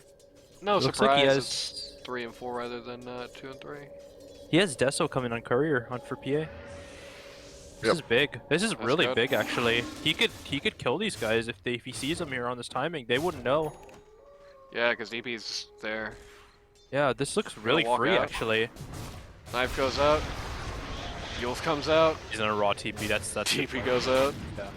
No Looks surprise, like he has it's 3 and 4 rather than 2 and 3. he has Deso coming on courier on for PA. This is big. This is really good. big, actually. He could kill these guys if he sees them here on this timing. They wouldn't know. Yeah, because DP's there. Yeah, this looks really walk free, out. actually. Knife goes out. Yulf comes out. He's in a raw TP. That's TP goes out. Yeah.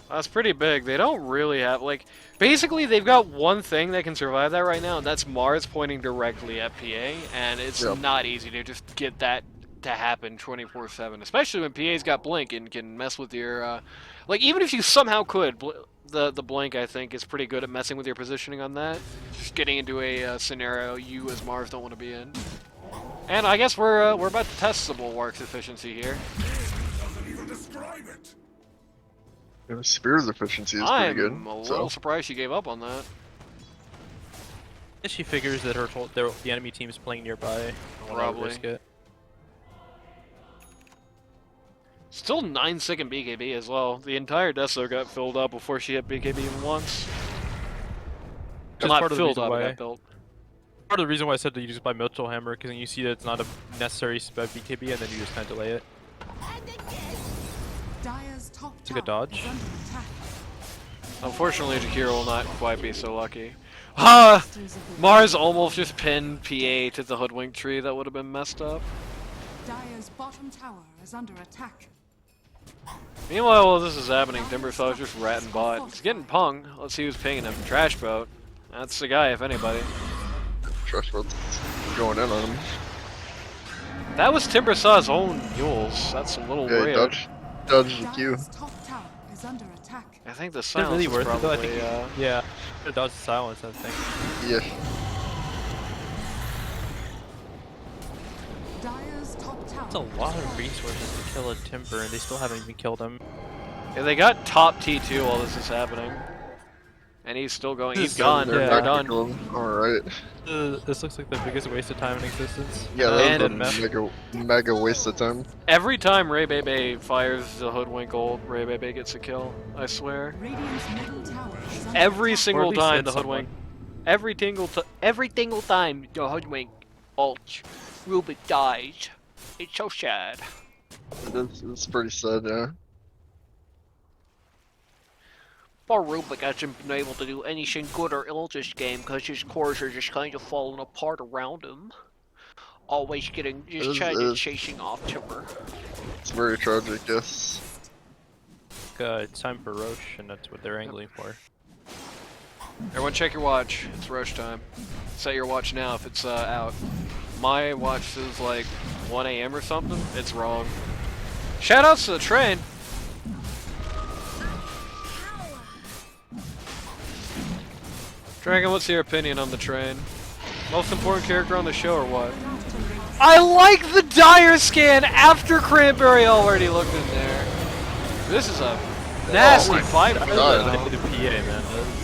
That's pretty big. They don't really have, like, basically they've got one thing that can survive that right now, and that's Mars pointing directly at PA, and it's not easy to just get that to happen 24/7, especially when PA's got Blink and can mess with your, like, even if you somehow could, the Blink, I think, is pretty good at messing with your positioning on that, just getting into a scenario you as Mars don't want to be in. And I guess we're about to test the Bulwark's efficiency here. Doesn't even describe it. Yeah, Spear's efficiency is pretty good. I'm a little surprised she gave up on that. And she figures that the enemy team is playing nearby. Probably. Risk it. Still 9-second BKB as well. The entire Deso got filled up before she hit BKB even once. Just Not part of the filled reason up, why- it got built. Part of the reason why I said that you just buy Mitchell Hammer, because then you see that it's not a necessary BKB, and then you just kind of delay it. Dire's top It's a good tower dodge. is under attack. Unfortunately, Jakiro will not quite be so lucky. Ah! Mars almost just pinned PA to the hoodwink tree. That would have been messed up. Dire's bottom tower is under attack. Meanwhile, while this is happening, Timbersaw just ratting bot. He's getting pung. Let's see who's pinging him. Trash boat. That's the guy, if anybody. Trash boat's going in on him. That was Timbersaw's own Yules. That's a little Yeah, weird. dodge the Q. Dire's top tower is under attack. I think the Is it silence really is worth it though? I probably, think. Yeah. It dodge the silence, I think. Yeah. Dire's top tower. That's a lot of resources to kill a Timber, and they still haven't even killed him. Yeah, they got top T2 while this is happening. And he's still going. He's gone. Yeah. They're done. Alright. This looks like the biggest waste of time in existence. Yeah, And- that was a mega waste of time. Every time Ray Bebe fires the hoodwink ult, Ray Bebe gets a kill. I swear. Radiant's middle tower is under Every attack. single least time hit the hoodwink. Every single time the hoodwink ult, Rubik dies. It's so sad. It's pretty sad, yeah. Poor Rubik hasn't been able to do anything good or ill this game because his cores are just kind of falling apart around him. Always getting, just chasing off Timber. It's very tragic, yes. It's time for Roche, and that's what they're angling for. Everyone check your watch. It's Roche time. Set your watch now if it's out. My watch says like 1 AM or something. It's wrong. Shoutouts to the train. Dragon, what's your opinion on the train? Most important character on the show or what? I like the dire scan after Cranberry already looked in there. This is a nasty fight. God. The PA, man.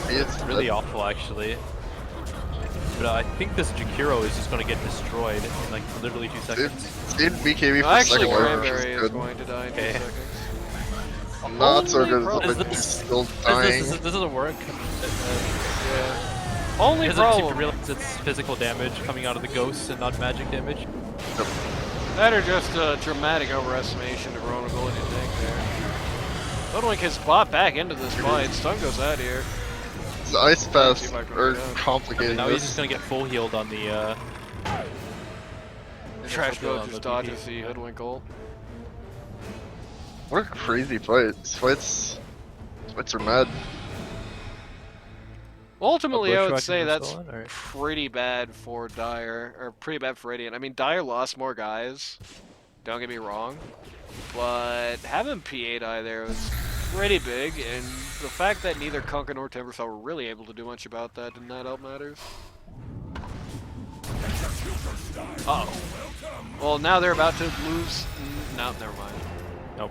It's Really awful, actually. But I think this Jakiro is just gonna get destroyed in like literally 2 seconds. Stayed BKB for Actually, second life, which Cranberry is is good. going to die in 2 Okay. seconds. Not so Only good, problem- but he's still dying. This doesn't work. Yeah. Only It doesn't seem to problem. realize it's physical damage coming out of the ghosts and not magic damage. That or just a dramatic overestimation of her own ability to tank there. Hoodwink has bought back into this fight. Stun goes out here. The ice paths See if I can are get out. complicated. Now he's just gonna get full healed on the Trash full healed boat on just the dodges DP. the Hoodwink ult. What a crazy fight. These fights are mad. Ultimately, I would Bushwhack say is that's still on, or- pretty bad for Dire, or pretty bad for Radiant. I mean, Dire lost more guys, don't get me wrong, but having PA die there was pretty big, and the fact that neither Kunkka nor Timbersaw were really able to do much about that did not help matters. Uh-oh. Well, now they're about to lose. No, never mind. Nope.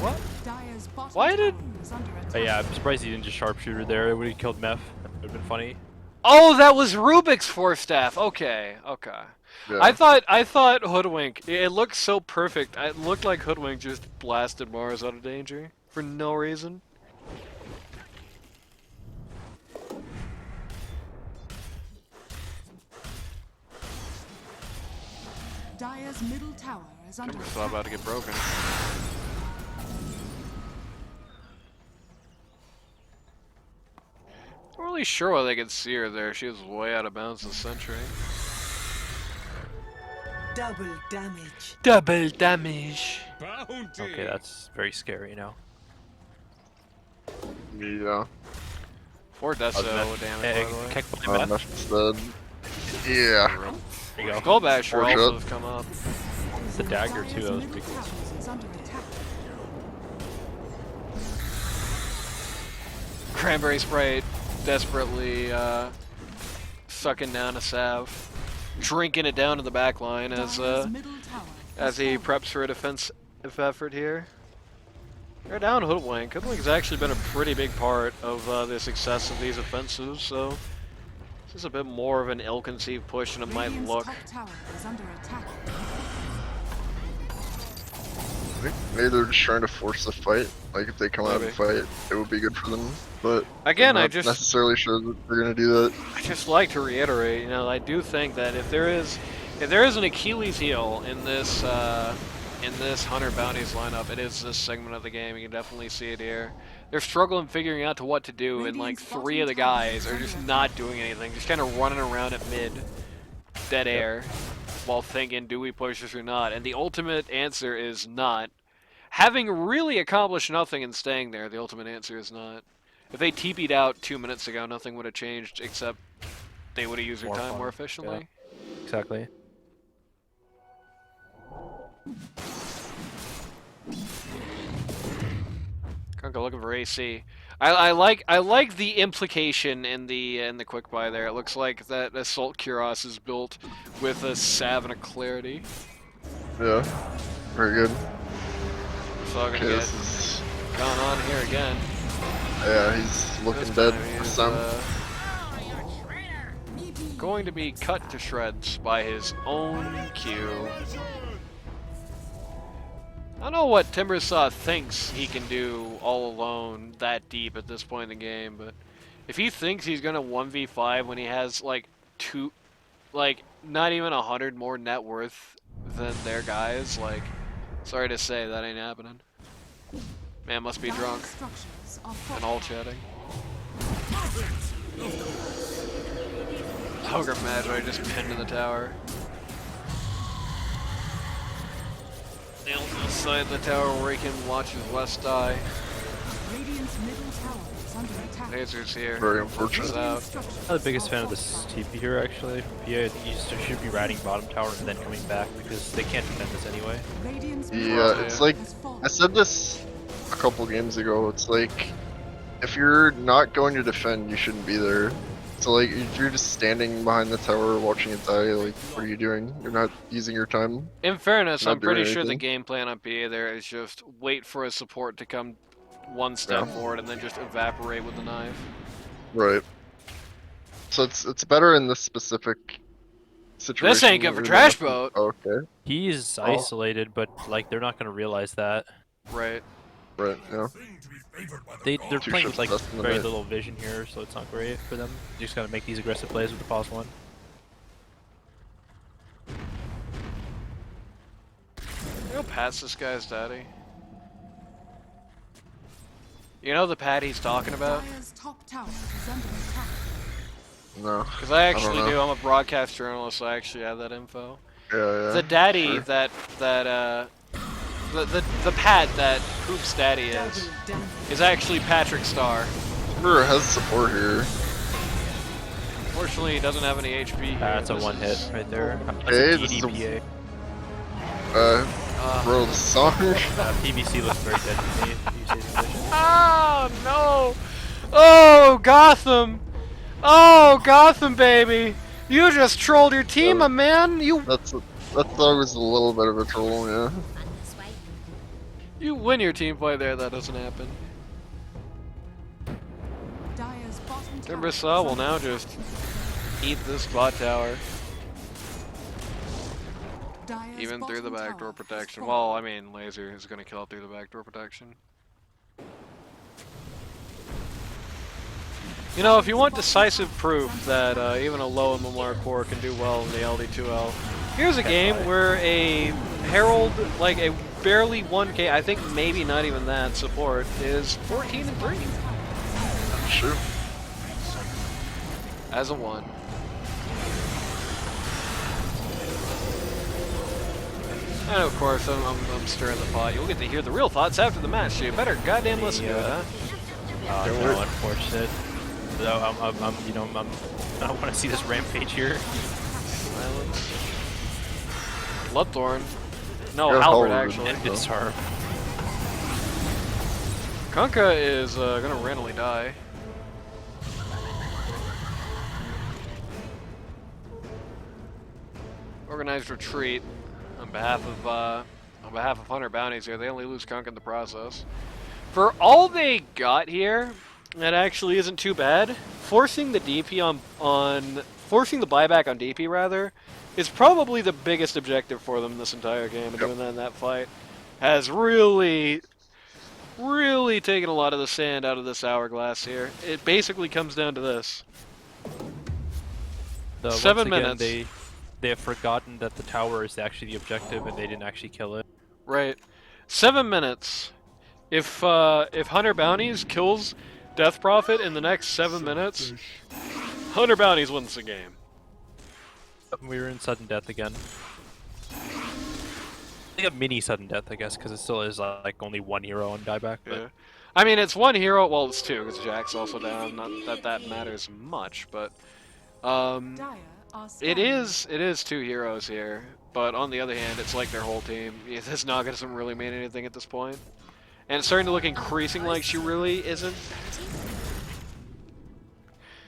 What? Dire's bottom Why tower did- is under attack. But yeah, I'm surprised he didn't just sharpshooter there. It would have killed Meph. That would have been funny. Oh, that was Rubik's Force Staff. Okay, okay. Yeah. I thought Hoodwink. It looked so perfect. It looked like Hoodwink just blasted Mars out of danger for no reason. Dire's middle tower is under Timbersaw attack. about to get broken. Not really sure why they could see her there. She was way out of bounds this century. Double damage. Double damage. Bounty. Okay, that's very scary now. Yeah. 4 deaths damage, Hey, by the way. kick by Meph. Meph's dead. Yeah. There you go. Skull Basher Four also shot. has come up. The dagger too, that was Dire's pretty middle cool. tower is under attack. Cranberry Sprite desperately sucking down a salve. Drinking it down to the back line Dire's middle tower as he preps for a defensive effort here. They're down Hoodwink. Hoodwink's actually been a pretty big part of the success of these offensives, so this is a bit more of an ill-conceived push than it might Radiant's look. top tower is under attack. I think maybe they're just trying to force the fight. Like if they come out Maybe. and fight, it would be good for them. But Again, I'm I not just necessarily sure that they're gonna do that. I just like to reiterate, you know, I do think that if there is an Achilles heel in this Hunter Bounties lineup, it is this segment of the game. You can definitely see it here. They're struggling figuring out to what to do, and like 3 of the guys are just not doing anything, just kind of running around at mid, dead air, while thinking, do we push this or not? And the ultimate answer is not. Having really accomplished nothing and staying there, the ultimate answer is not. If they TP'd out 2 minutes ago, nothing would have changed except they would have used their More time fun, more efficiently. Exactly. Kunkka looking for AC. I like the implication in the quick buy there. It looks like that Assault Kuros is built with a salve and a clarity. Yeah. Very good. So I'm Okay, gonna this get is. gone on here again. Yeah, he's looking This dead time for he's, some. going to be cut to shreds by his own Q. I don't know what Timbersaw thinks he can do all alone that deep at this point in the game, but if he thinks he's gonna 1v5 when he has like not even 100 more net worth than their guys, like, sorry to say, that ain't happening. Man must be Dire's drunk structures are and all chatting. Ogre Magi just pinned in the tower. Nails inside the tower where he can watch his West die. Radiant's middle tower is under attack. Lasers here. Very unfortunate. Out. Radiant's structures I'm not the biggest are fan of this TP here actually from PA. I think you just should be riding bottom tower and then coming back because they can't defend this anyway. Radiant's Yeah, middle it's tower like has fallen. I said this a couple games ago. It's like if you're not going to defend, you shouldn't be there. So like if you're just standing behind the tower watching it die, like what are you doing? You're not using your time. In fairness, Not I'm pretty doing sure the anything. game plan on PA there is just wait for a support to come one step Yeah. forward and then just evaporate with the knife. Right. So it's better in this specific situation. This ain't good for than Trash if- Boat. Oh, okay. He's Oh. isolated, but like they're not gonna realize that. Right. Right. Yeah. Thing to be favored by the They're gods. Two playing with ships like less than the very net. little vision here, so it's not great for them. You just gotta make these aggressive plays with the pause one. You know Pat's this guy's daddy? You know the Pat he's talking about? Dire's top tower is under attack. No. Because I actually know. do. I'm a broadcast journalist, so I actually have that info. Yeah. The daddy sure. that the Pat that Poop's daddy is Double damage. actually Patrick Starr. Sure has support here. Fortunately, he doesn't have any HP here. That's a This one is- hit right there. That's Okay, a this is a- DDPA. Bro, the song. PVC looks very dead to me. PVC's condition. Oh no! Oh Gotham! Oh Gotham, baby! You just trolled your team, my man. That song was a little bit of a troll, yeah. Fun this way. You win your team fight there. That doesn't happen. Dire's bottom tower Timbersaw is will under now attack. just eat this bot tower, Dire's even through the bottom backdoor tower has protection. fallen. Well, I mean, Laser is gonna kill it through the backdoor protection. You know, if you want decisive proof that even a low MMR core can do well in the LD2L, Here's a game where a Herald, like a barely 1k, I think maybe not even that, support is 14-3 Sure. as a 1. And of course, I'm stirring the pot. You'll get to hear the real thoughts after the match, so you better goddamn listen to it, huh? No, unfortunate. So I want to see this rampage here. Silence. Bloodthorn. No, Yeah, Halberd, Halberd. actually. And disarm. Kunkka is gonna randomly die. Organized retreat on behalf of Hunter Bounties here. They only lose Kunkka in the process. For all they got here, that actually isn't too bad. Forcing the DP forcing the buyback on DP rather, is probably the biggest objective for them this entire game, and doing that in that fight has really taken a lot of the sand out of this hourglass here. It basically comes down to this. So 7 once again, minutes. they have forgotten that the tower is actually the objective, and they didn't actually kill it. Right. 7 minutes. If Hunter Bounties kills Death Prophet in the next 7 minutes, Hunter Bounties wins the game. We were in sudden death again. Like a mini sudden death, I guess, because it still is like only 1 hero on dieback. But Yeah. I mean, it's 1 hero. Well, it's 2 because Jack's also down. Not that matters much, but Dire are it scanning. is 2 heroes here. But on the other hand, it's like their whole team. Yeah, this Naga doesn't really mean anything at this point, and it's starting to look increasingly like she really isn't.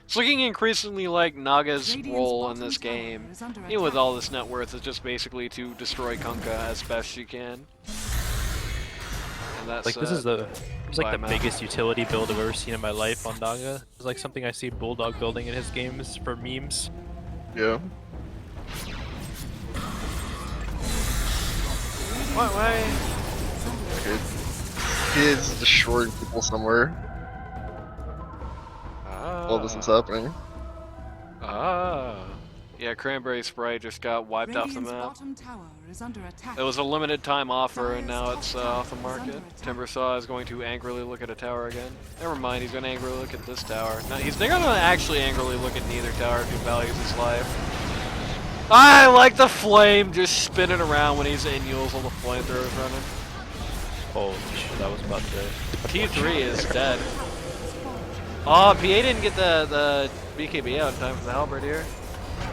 It's looking increasingly like Naga's role in this game, even with all this net worth, is just basically to destroy Kunkka as best she can. And that's like this is the Meph. biggest utility build I've ever seen in my life on Naga. It's like something I see Bulldog building in his games for memes. Yeah. Why? Okay. He is destroying people somewhere while this is happening. Yeah, Cranberry Sprite just got wiped off the Radiant's map. bottom tower is under attack. It was a limited time offer, and now it's off the market. Timbersaw is going to angrily look at a tower again. Never mind, he's going to angrily look at this tower. No, he's not going to actually angrily look at neither tower if he values his life. I like the flame just spinning around when he's in Yules while the flamethrowers running. Holy shit, that was about to... T3 is dead. Oh, PA didn't get the BKB out in time for the halberd here.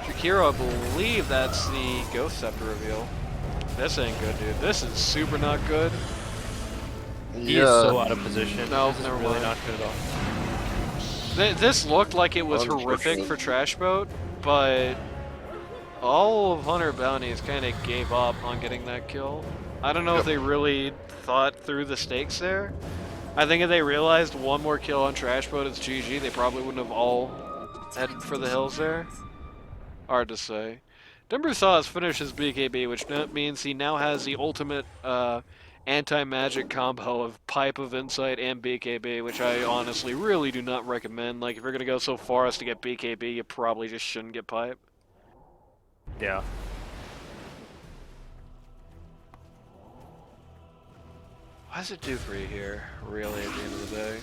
Shakiro, I believe that's the Ghost Scepter reveal. This ain't good, dude. This is super not good. He is so out of position. No, this is never really mind. not good at all. This looked like it was horrific for Trash Boat, but all of Hunter Bounties kind of gave up on getting that kill. I don't know if they really thought through the stakes there. I think if they realized 1 more kill on Trash Boat, it's GG, they probably wouldn't have all headed for the hills there. Hard to say. Timbersaw has finished his BKB, which means he now has the ultimate anti-magic combo of Pipe of Insight and BKB, which I honestly really do not recommend. Like, if you're going to go so far as to get BKB, you probably just shouldn't get Pipe. Yeah. What does it do for you here, really, at the end of the day?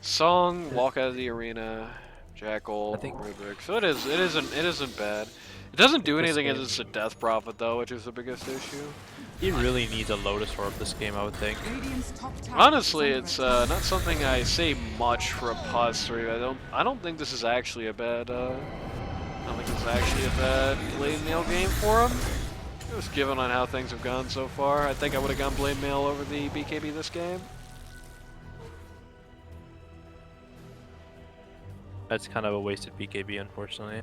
Song, walk out of the arena, Jackal, I think- Rubik. So it isn't bad. It doesn't do This anything game- as it's a death prophet though, which is the biggest issue. He really needs a Lotus Orb this game, I would think. Radiant's top tower Honestly, is it's under not something I say much for a pause 3. I don't think this is actually a bad Blade Mail game for him. Just given on how things have gone so far, I think I would have gone Blade Mail over the BKB this game. That's kind of a wasted BKB, unfortunately.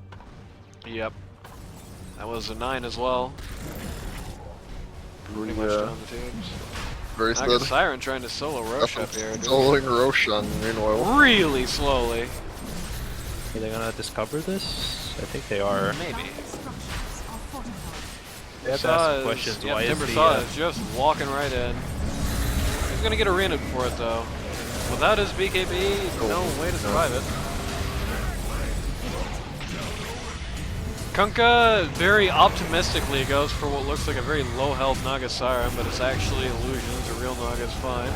Yep. That was a 9 as well. Pretty much down the tubes. Very Naga sad. Siren trying to solo Rosh up here. dude. Soloing Roshan, meanwhile. Really slowly. Are they gonna discover this? I think they are. Maybe. Structures are fortified. They have to Saw ask is- questions. yeah, Why is Timber the, Saw is just walking right in. He's gonna get arenaed for it though. Without his BKB, no way to survive it. Kunkka very optimistically goes for what looks like a very low health Naga Siren, but it's actually illusions. A real Naga's fine.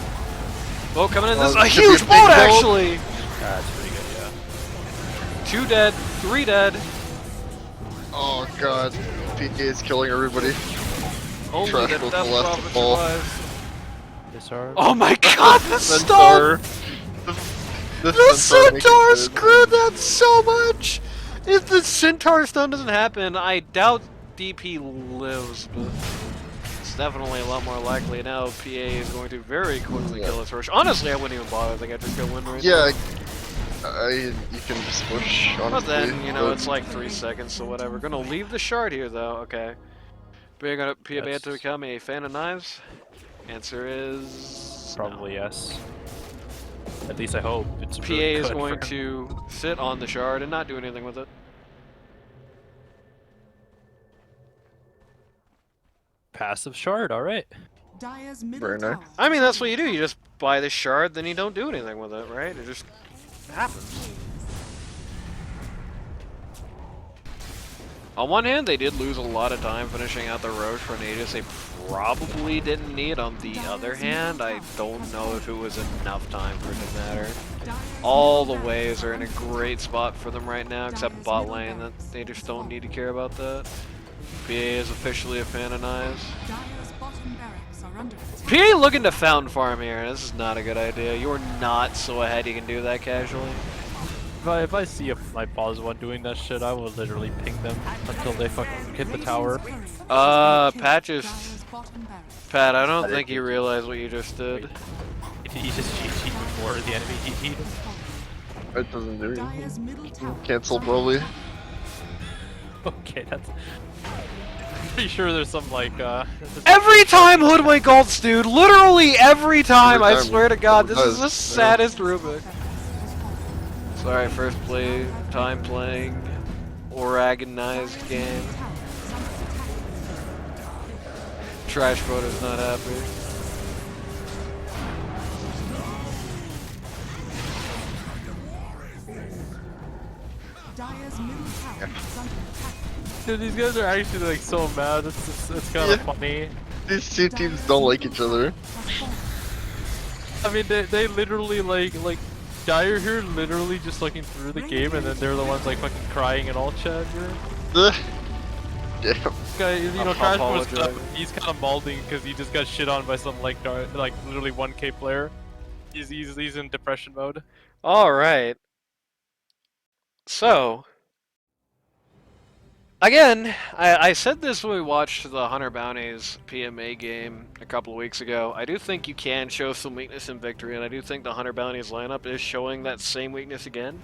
Boat coming in. This is a could be huge a big boat, boat. actually! That's pretty good, yeah. 2 dead, 3 dead. Oh god, PK is killing everybody. Only Trash the boat Death the last Prophet to fall. survives. Disarm. Oh my god, the stun! The Centaur screwed that so much! If the Centaur stun doesn't happen, I doubt DP lives, but it's definitely a lot more likely now. PA is going to very quickly kill his Rosh. Honestly, I wouldn't even bother. I think I just go win right now. Yeah, you can just push, honestly. But then, you know, it's like 3 seconds, so whatever. Gonna leave the shard here, though. Okay. Being gonna be about to become a fan of knives? Answer is... Probably yes. At least I hope. It's PA really is good going for him. to sit on the shard and not do anything with it. Passive shard, alright. Dire's middle Very nice. tower. I mean, that's what you do. You just buy the shard, then you don't do anything with it, right? It just happens. On one hand, they did lose a lot of time finishing out the Roche for an Aegis they probably didn't need. On the other hand, I don't know if it was enough time for it to matter. All the waves are in a great spot for them right now, except bot lane. That they just don't need to care about that. PA is officially a fan of knives. Dire's bottom barracks are under attack. PA looking to fountain farm here. This is not a good idea. You're not so ahead you can do that casually. If I see my pause one doing that shit, I will literally ping them until they fucking hit the tower. Patches. Dire's bottom barracks. Pat, I don't think you realize what you just did. He just GG'd before the enemy GG'd. It doesn't do anything. Dire's middle tower. Cancel probably. Okay, that's... Pretty sure there's some like Every time Hoodwink ults, dude, literally every time, I Every time swear to God, this it is the does, saddest Rubik. Sorry, first time playing organized game. Trash photo's not happy. Dire's middle tower is under attack. Dude, these guys are actually like so mad. It's kind of funny. These two teams don't like each other. I mean, they literally like Dire here literally just looking through the game, and then they're the ones like fucking crying in all chat. Ugh. Damn. This guy, you know, Crash was apologize. he's kind of malding because he just got shit on by some like literally 1K player. He's in depression mode. Alright. So, again, I said this when we watched the Hunter Bounty's PMA game a couple of weeks ago. I do think you can show some weakness in victory, and I do think the Hunter Bounty's lineup is showing that same weakness again.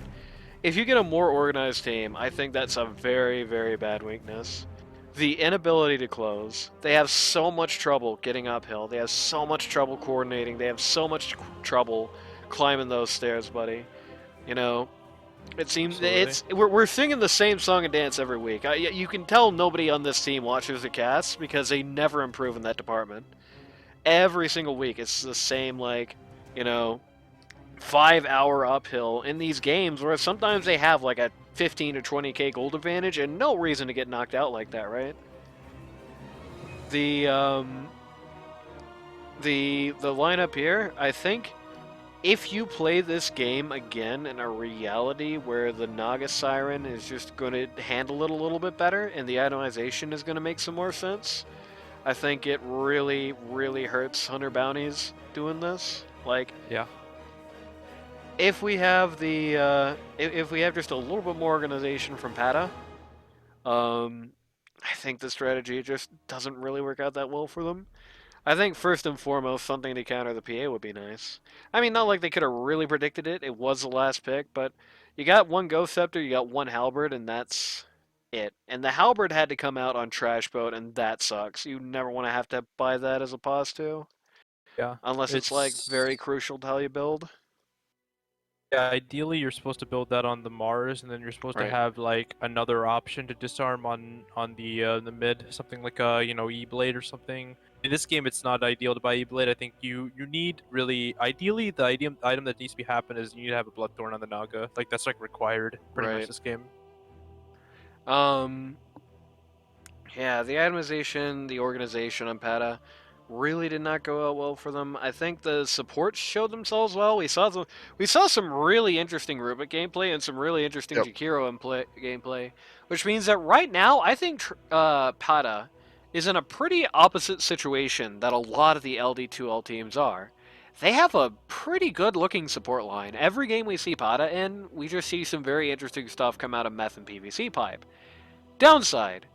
If you get a more organized team, I think that's a very, very bad weakness. The inability to close. They have so much trouble getting uphill. They have so much trouble coordinating. They have so much trouble climbing those stairs, buddy. You know, it seems we're singing the same song and dance every week. You can tell nobody on this team watches the cast because they never improve in that department. Every single week, it's the same, like, you know, 5-hour uphill in these games where sometimes they have like a 15 to 20k gold advantage and no reason to get knocked out like that, right? The lineup here, I think, if you play this game again in a reality where the Naga Siren is just going to handle it a little bit better and the itemization is going to make some more sense, I think it really, really hurts Hunter Bounties doing this. Like, Yeah. if we have the if we have just a little bit more organization from Pata, I think the strategy just doesn't really work out that well for them. I think first and foremost, something to counter the PA would be nice. I mean, not like they could have really predicted it. It was the last pick, but you got one Ghost Scepter, you got one Halberd, and that's it. And the Halberd had to come out on Trash Boat, and that sucks. You never want to have to buy that as a pause to. Yeah. Unless it's like very crucial to how you build. Yeah, ideally you're supposed to build that on the Mars, and then you're supposed Right. to have like another option to disarm on the mid, something like E-Blade or something. In this game, it's not ideal to buy E-Blade. I think you need really ideally the item that needs to be happen is you need to have a Bloodthorn on the Naga. Like that's like required pretty Right. much this game. Yeah, the itemization, the organization on Pata really did not go out well for them. I think the supports showed themselves well. We saw some really interesting Rubik gameplay and some really interesting Yep. Jakiro gameplay, which means that right now I think Pata is in a pretty opposite situation that a lot of the LD2L teams are. They have a pretty good looking support line. Every game we see Pata in, we just see some very interesting stuff come out of Meph and PVC pipe. Downside,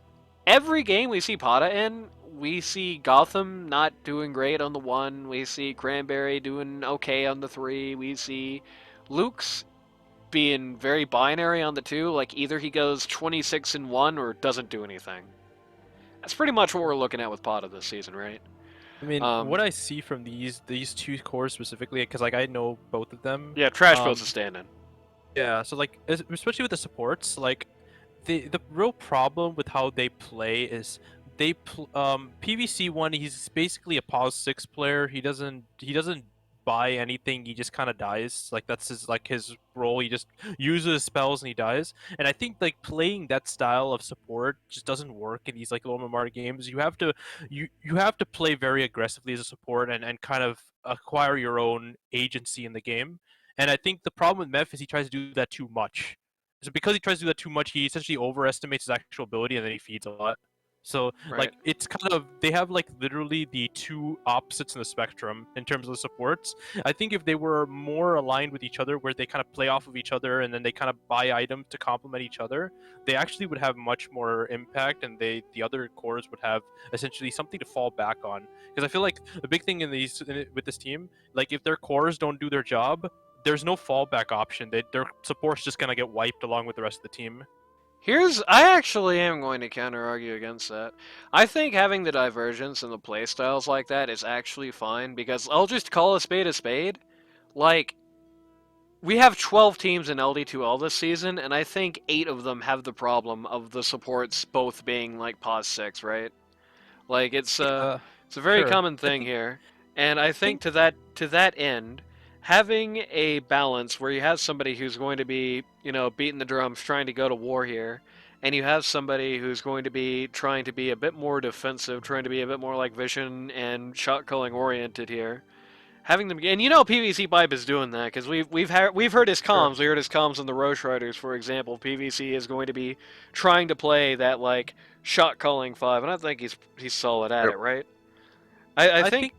every game we see Pata in, we see Gotham not doing great on the 1, we see Cranberry doing okay on the 3, we see Luke's being very binary on the 2, like either he goes 26 in 1 or doesn't do anything. That's pretty much what we're looking at with Pata this season, right? I mean, what I see from these two cores specifically, because like I know both of them. Yeah, Trash Boat's a stand-in. Yeah, so like especially with the supports, like the real problem with how they play is PVC one, he's basically a pause 6 player. He doesn't buy anything. He just kind of dies. Like that's his role. He just uses spells and he dies. And I think like playing that style of support just doesn't work in these like low MMR games. You have to play very aggressively as a support and kind of acquire your own agency in the game. And I think the problem with Meph is he tries to do that too much. So because he tries to do that too much, he essentially overestimates his actual ability and then he feeds a lot. So like it's kind of, they have like literally the two opposites in the spectrum in terms of the supports. I think if they were more aligned with each other, where they kind of play off of each other and then they kind of buy items to complement each other, they actually would have much more impact, and the other cores would have essentially something to fall back on. Because I feel like the big thing with this team, like if their cores don't do their job, there's no fallback option. Their support's just gonna get wiped along with the rest of the team. I actually am going to counter-argue against that. I think having the divergence in the playstyles like that is actually fine, because I'll just call a spade a spade. Like, we have 12 teams in LD2L this season, and I think 8 of them have the problem of the supports both being, like, pause 6, right? Like, it's a very Sure. common thing here. And I think to that end, having a balance where you have somebody who's going to be, beating the drums, trying to go to war here, and you have somebody who's going to be trying to be a bit more defensive, trying to be a bit more like Vision and shot calling oriented here. Having them, and PVC Pipe is doing that because we've heard his comms. We heard his comms on the Roche Riders, for example. PVC is going to be trying to play that like shot calling 5, and I think he's solid at it, right? I think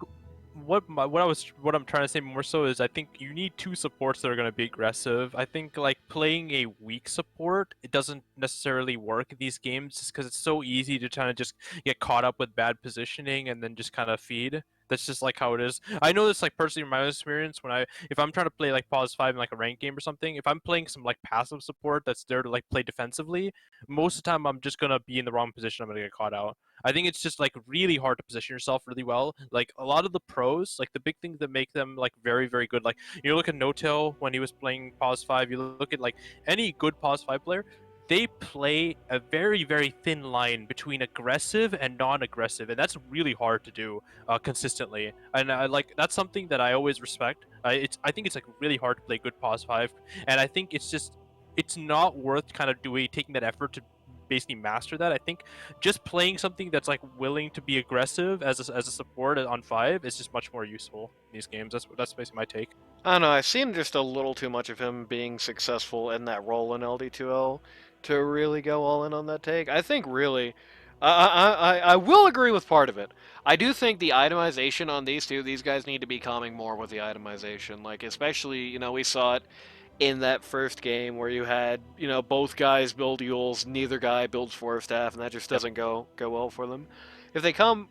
what I'm trying to say more so is I think you need two supports that are going to be aggressive. I think like playing a weak support, it doesn't necessarily work in these games just because it's so easy to kind of just get caught up with bad positioning and then just kind of feed. That's just like how it is. I know this like personally from my own experience if I'm trying to play like pause 5 in like a ranked game or something, if I'm playing some like passive support that's there to like play defensively, most of the time I'm just gonna be in the wrong position. I'm gonna get caught out. I think it's just like really hard to position yourself really well. Like a lot of the pros, like the big things that make them like very, very good. Like you look at No-Tail when he was playing pause 5, you look at like any good pause 5 player, they play a very, very thin line between aggressive and non-aggressive, and that's really hard to do consistently. And that's something that I always respect. I think it's like really hard to play good pause 5, and I think it's not worth kind of taking that effort to basically master that. I think just playing something that's like willing to be aggressive as a support on 5 is just much more useful in these games. That's basically my take. I don't know. I've seen just a little too much of him being successful in that role in LD2L to really go all in on that take. I think really, I will agree with part of it. I do think the itemization on these guys need to be calming more with the itemization. Like especially, we saw it in that first game where you had, both guys build Yules, neither guy builds Force Staff, and that just doesn't go well for them. If they come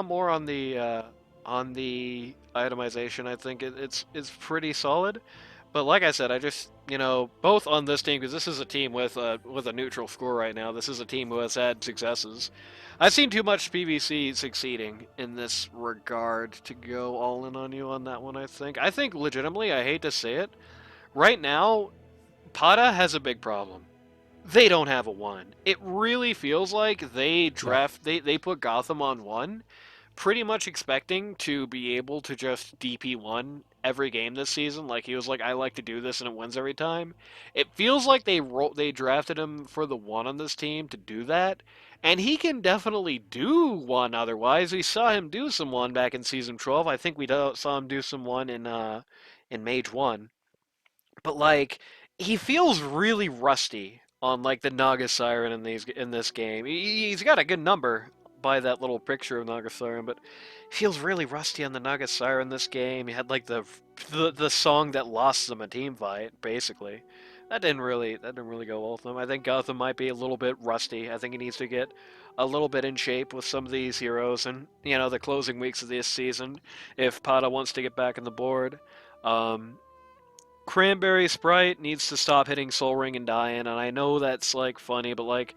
more on the itemization, I think it's pretty solid. But like I said, I just, both on this team, because this is a team with a neutral score right now. This is a team who has had successes. I've seen too much PVC succeeding in this regard to go all in on you on that one, I think. I think legitimately, I hate to say it, right now, Pata has a big problem. They don't have a 1. It really feels like they put Gotham on 1, pretty much expecting to be able to just DP1 every game this season. Like he was like, I like to do this and it wins every time. It feels like they drafted him for the 1 on this team to do that, And he can definitely do one otherwise. We saw him do some one back in Season 12. I think we saw him do some one in Mage 1. But, like, he feels really rusty on, like, the Naga Siren in this game. He's got a good number by that little picture of Naga Siren, but he feels really rusty on the Naga Siren this game. He had, like, the song that lost them a team fight, basically. That didn't really go well with him. I think Gotham might be a little bit rusty. I think he needs to get a little bit in shape with some of these heroes and, you know, the closing weeks of this season if Pada wants to get back on the board. Cranberry Sprite needs to stop hitting Soul Ring and dying, and I know that's, like, funny, but, like,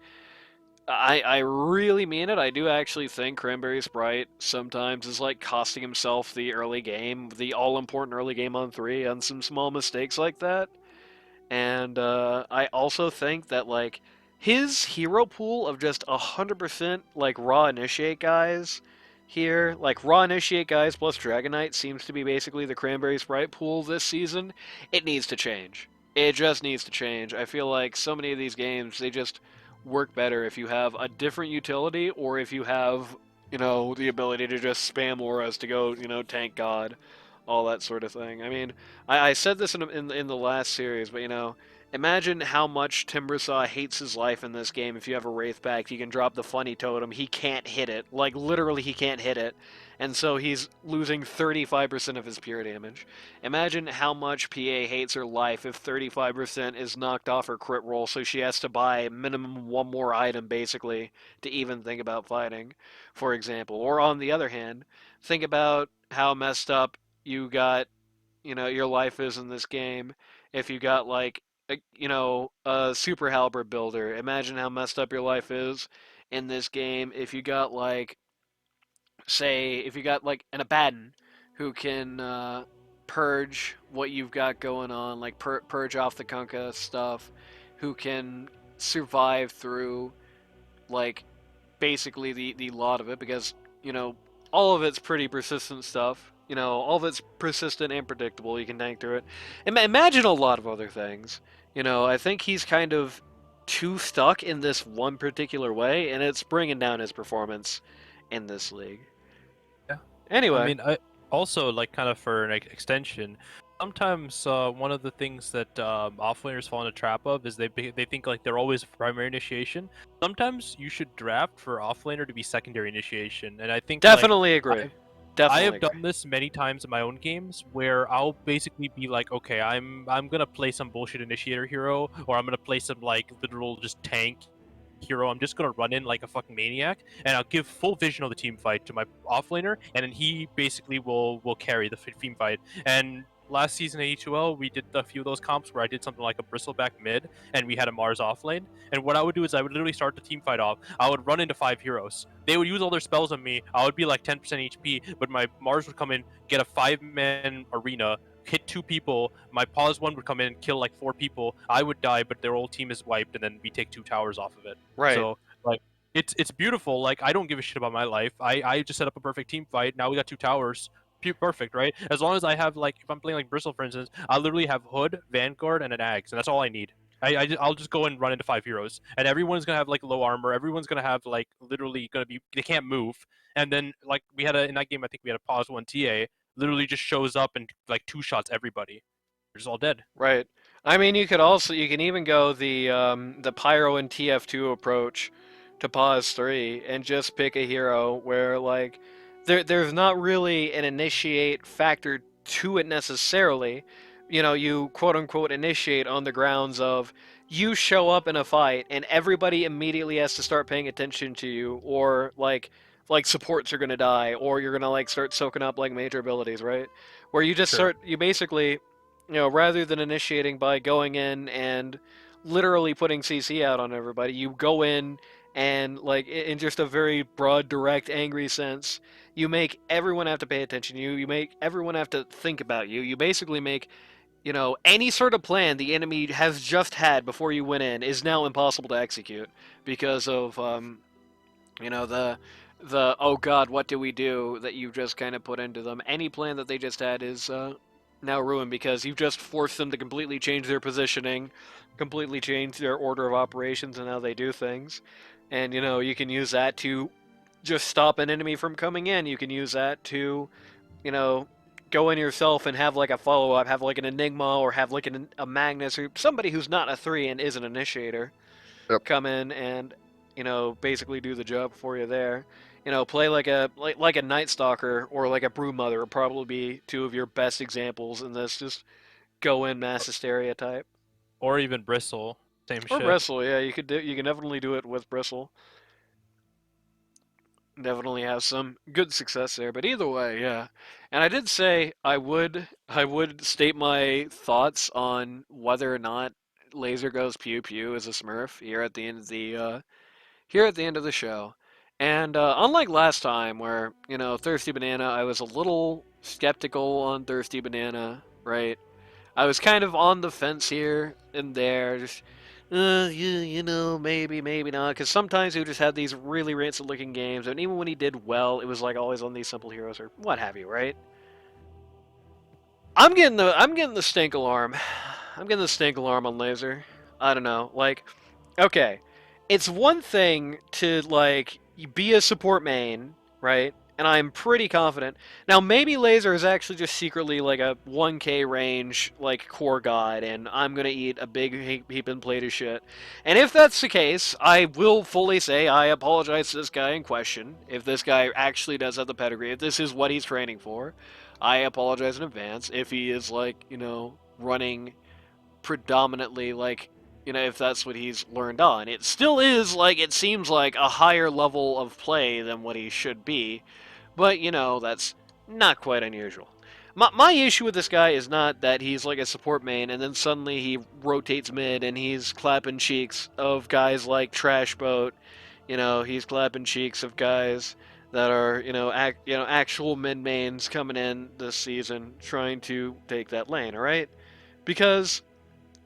I really mean it. I do actually think Cranberry Sprite sometimes is, like, costing himself the early game, the all-important early game on 3 on some small mistakes like that. And I also think that, like, his hero pool of just 100%, like, raw initiate guys here, like, raw initiate guys plus Dragonite seems to be basically the Cranberry Sprite pool this season. It needs to change. It just needs to change. I feel like so many of these games, they just work better if you have a different utility or if you have, you know, the ability to just spam auras to go, you know, tank God, all that sort of thing. I mean, I said this in the last series, but, you know, imagine how much Timbersaw hates his life in this game. If you have a Wraith back, you can drop the funny totem. He can't hit it. Like, literally, he can't hit it. And so he's losing 35% of his pure damage. Imagine how much PA hates her life if 35% is knocked off her crit roll, so she has to buy minimum one more item, basically, to even think about fighting, for example. Or on the other hand, think about how messed up you got, you know, your life is in this game if you got, like, you know, a Super Halberd builder. Imagine how messed up your life is in this game if you got, like, say, if you got, like, an Abaddon who can purge what you've got going on, like purge off the Kunkka stuff, who can survive through, like, basically the lot of it, because, you know, all of it's pretty persistent stuff. You know, all of it's persistent and predictable. You can tank through it. Imagine a lot of other things. You know, I think he's kind of too stuck in this one particular way, and it's bringing down his performance in this league. Yeah. Anyway. I mean, I also, like, kind of for an extension, sometimes one of the things that offlaners fall in a trap of is they think, like, they're always primary initiation. Sometimes you should draft for offlaner to be secondary initiation, and I think, definitely like, agree. I have done this many times in my own games where I'll basically be like, okay, I'm gonna play some bullshit initiator hero, or I'm gonna play some, like, literal just tank hero. I'm just gonna run in like a fucking maniac, and I'll give full vision of the team fight to my offlaner, and then he basically will carry the team fight. And last season at E2L, we did a few of those comps where I did something like a Bristleback mid, and we had a Mars offlane. And what I would do is I would literally start the team fight off. I would run into 5 heroes. They would use all their spells on me. I would be like 10% HP, but my Mars would come in, get a 5-man arena, hit 2 people. My pause 1 would come in and kill like 4 people. I would die, but their whole team is wiped, and then we take 2 towers off of it. Right. So, like, it's beautiful. Like, I don't give a shit about my life. I just set up a perfect team fight. Now we got 2 towers. Perfect, right? As long as I have, like, if I'm playing like Bristle, for instance, I literally have Hood, Vanguard, and an Axe, and that's all I need. I'll just go and run into 5 heroes, and everyone's gonna have, like, low armor. Everyone's gonna have, like, literally gonna be, they can't move. And then, like, we had in that game, I think we had a pause 1 TA, literally just shows up and, like, 2 shots everybody. They're just all dead. Right. I mean, you can even go the Pyro and TF2 approach to pause 3 and just pick a hero where, like, there's not really an initiate factor to it necessarily. You know, you quote-unquote initiate on the grounds of you show up in a fight and everybody immediately has to start paying attention to you, or, like supports are going to die, or you're going to, like, start soaking up, like, major abilities, right? Where you just you basically, you know, rather than initiating by going in and literally putting CC out on everybody, you go in and, like, in just a very broad, direct, angry sense, you make everyone have to pay attention to you. You make everyone have to think about you. You basically make, you know, any sort of plan the enemy has just had before you went in is now impossible to execute because of, you know, the oh god, what do we do that you've just kind of put into them. Any plan that they just had is now ruined because you've just forced them to completely change their positioning, completely change their order of operations and how they do things. And, you know, you can use that to just stop an enemy from coming in. You can use that to, you know, go in yourself and have like a follow up, have like an Enigma or have like a Magnus or somebody who's not a 3 and is an initiator Yep. come in and, you know, basically do the job for you there. You know, play like a Night Stalker or like a Broodmother would probably be two of your best examples in this. Just go in mass hysteria type. Or even Bristle, same Or shit. Bristle, yeah, you can definitely do it with Bristle. Definitely have some good success there, but either way, yeah. And I did say I would state my thoughts on whether or not LaserGoesPewPew is a Smurf here at the end of the show. And unlike last time, where you know Thirsty Banana, I was a little skeptical on Thirsty Banana, right? I was kind of on the fence here and there, just you know, maybe, maybe not, because sometimes he would just have these really rancid-looking games, and even when he did well, it was like always on these simple heroes or what have you, right? I'm getting the stink alarm. I'm getting the stink alarm on Laser. I don't know, like, okay, it's one thing to like be a support main, right? And I'm pretty confident. Now maybe Laser is actually just secretly like a 1k range like core god, and I'm gonna eat a big heap and plate of shit. And if that's the case, I will fully say I apologize to this guy in question. If this guy actually does have the pedigree, if this is what he's training for, I apologize in advance. If he is like, you know, running predominantly like, you know, if that's what he's learned on. It still is like, it seems like a higher level of play than what he should be, but you know, that's not quite unusual. My issue with this guy is not that he's like a support main and then suddenly he rotates mid and he's clapping cheeks of guys like Trash Boat. You know, he's clapping cheeks of guys that are, you know, actual mid mains coming in this season trying to take that lane, alright? Because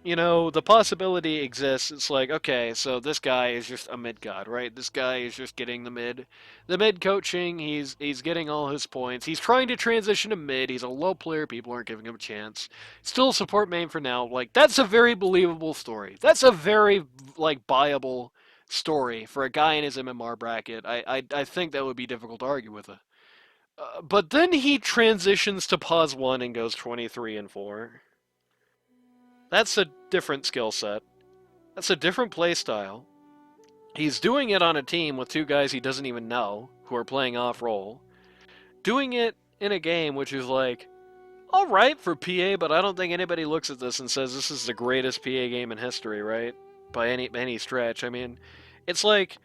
you know, the possibility exists. It's like, okay, so this guy is just a mid god, right? This guy is just getting the mid coaching. He's getting all his points. He's trying to transition to mid. He's a low player. People aren't giving him a chance. Still support main for now. Like, that's a very believable story. That's a very like viable story for a guy in his MMR bracket. I think that would be difficult to argue with it. But then he transitions to pause 1 and goes 23 and 4. That's a different skill set. That's a different play style. He's doing it on a team with two guys he doesn't even know who are playing off role. Doing it in a game which is like, alright for PA, but I don't think anybody looks at this and says this is the greatest PA game in history, right? By any stretch. I mean, it's like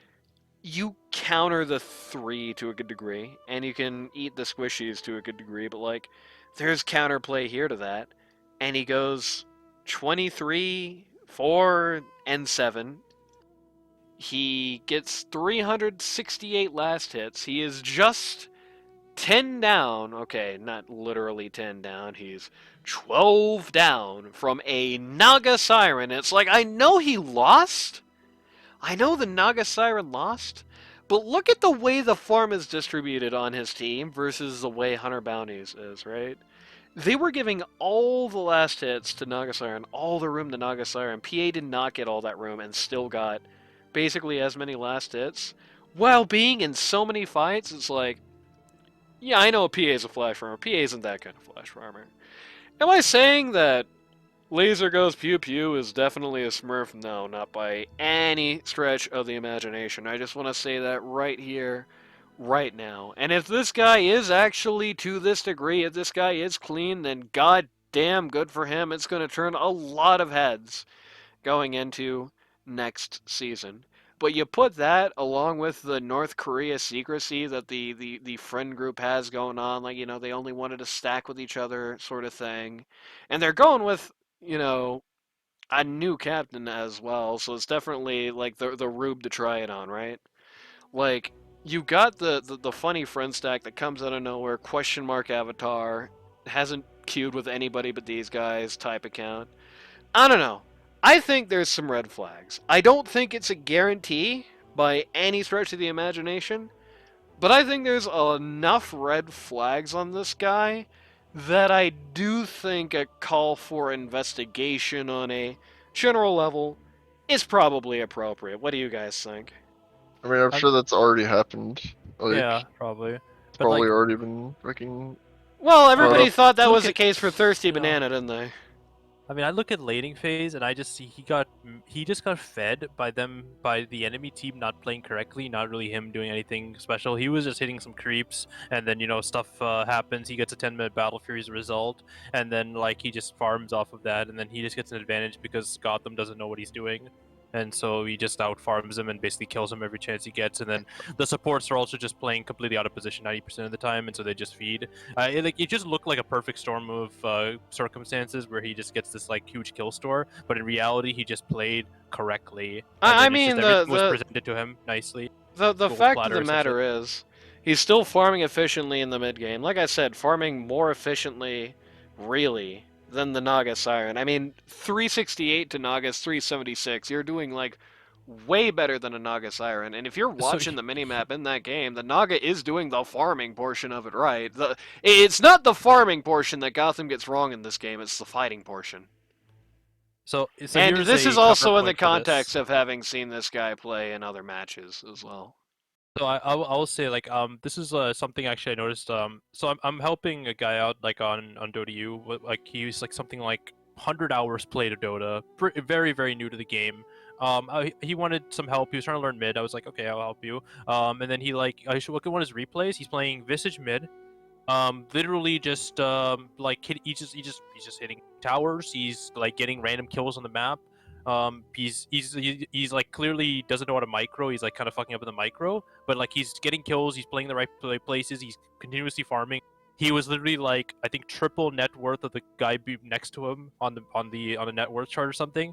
you counter the 3 to a good degree, and you can eat the squishies to a good degree, but like, there's counterplay here to that. And he goes 23, 4, and 7. He gets 368 last hits. He is just 10 down. Okay, not literally 10 down. He's 12 down from a Naga Siren. It's like, I know he lost. I know the Naga Siren lost. But look at the way the farm is distributed on his team versus the way Hunter Bounties is, right? They were giving all the last hits to Naga Siren, all the room to Naga Siren. PA did not get all that room and still got basically as many last hits. While being in so many fights, it's like, yeah, I know PA is a flash farmer. PA isn't that kind of flash farmer. Am I saying that LaserGoesPewPew is definitely a Smurf? No, not by any stretch of the imagination. I just want to say that right here, right now. And if this guy is actually to this degree, if this guy is clean, then god damn good for him. It's going to turn a lot of heads going into next season. But you put that along with the North Korea secrecy that the friend group has going on, like, you know, they only wanted to stack with each other sort of thing. And they're going with, you know, a new captain as well, so it's definitely like the rube to try it on, right? Like, you got the funny friend stack that comes out of nowhere, question mark avatar, hasn't queued with anybody but these guys type account. I don't know. I think there's some red flags. I don't think it's a guarantee by any stretch of the imagination, but I think there's enough red flags on this guy that I do think a call for investigation on a general level is probably appropriate. What do you guys think? I mean, I'm sure that's already happened. Like, Yeah, probably. it's But probably like, already been fucking. Well, brought everybody up. thought that Look was the at- case for Thirsty you know, Banana, didn't they? I mean, I look at laning phase and I just see he just got fed by the enemy team not playing correctly, not really him doing anything special. He was just hitting some creeps, and then stuff happens. He gets a 10-minute battle fury as a result, and then like he just farms off of that, and then he just gets an advantage because Gotham doesn't know what he's doing. And so he just out farms him and basically kills him every chance he gets. And then the supports are also just playing completely out of position 90% of the time, and so they just feed. It just looked like a perfect storm of circumstances where he just gets this like huge kill store, but in reality he just played correctly. And I then it's mean, just everything was presented to him nicely. the Gold fact of platter, the essentially. matter is, he's still farming efficiently in the mid game. Like I said, farming more efficiently, really, than the Naga Siren. I mean, 368 to Naga's 376. You're doing like way better than a Naga Siren. And if you're watching the minimap in that game, the Naga is doing the farming portion of it right. It's not the farming portion that Gotham gets wrong in this game, it's the fighting portion. So And here's this a is also in the counterpoint for this. context of having seen this guy play in other matches as well. So I will say like this is something actually I noticed so I'm helping a guy out like on Dota U, like he's like something like 100 hours played of Dota, very very new to the game. He wanted some help. He was trying to learn mid. I was like, okay, I'll help you. And then he like I should look at one of his replays. He's playing Visage mid. Literally just he's just hitting towers. He's like getting random kills on the map. He's like clearly doesn't know how to micro. He's like kind of fucking up in the micro, but like he's getting kills. He's playing the right places. He's continuously farming. He was literally like I think triple net worth of the guy next to him on the net worth chart or something.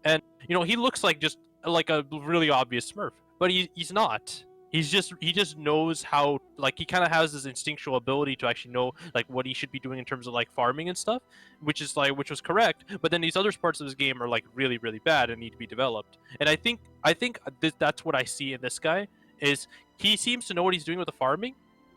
And he looks like just like a really obvious Smurf, but he's not. He just knows how, like, he kind of has this instinctual ability to actually know like what he should be doing in terms of like farming and stuff, which was correct. But then these other parts of his game are like really really bad and need to be developed. And I think that's what I see in this guy is he seems to know what he's doing with the farming,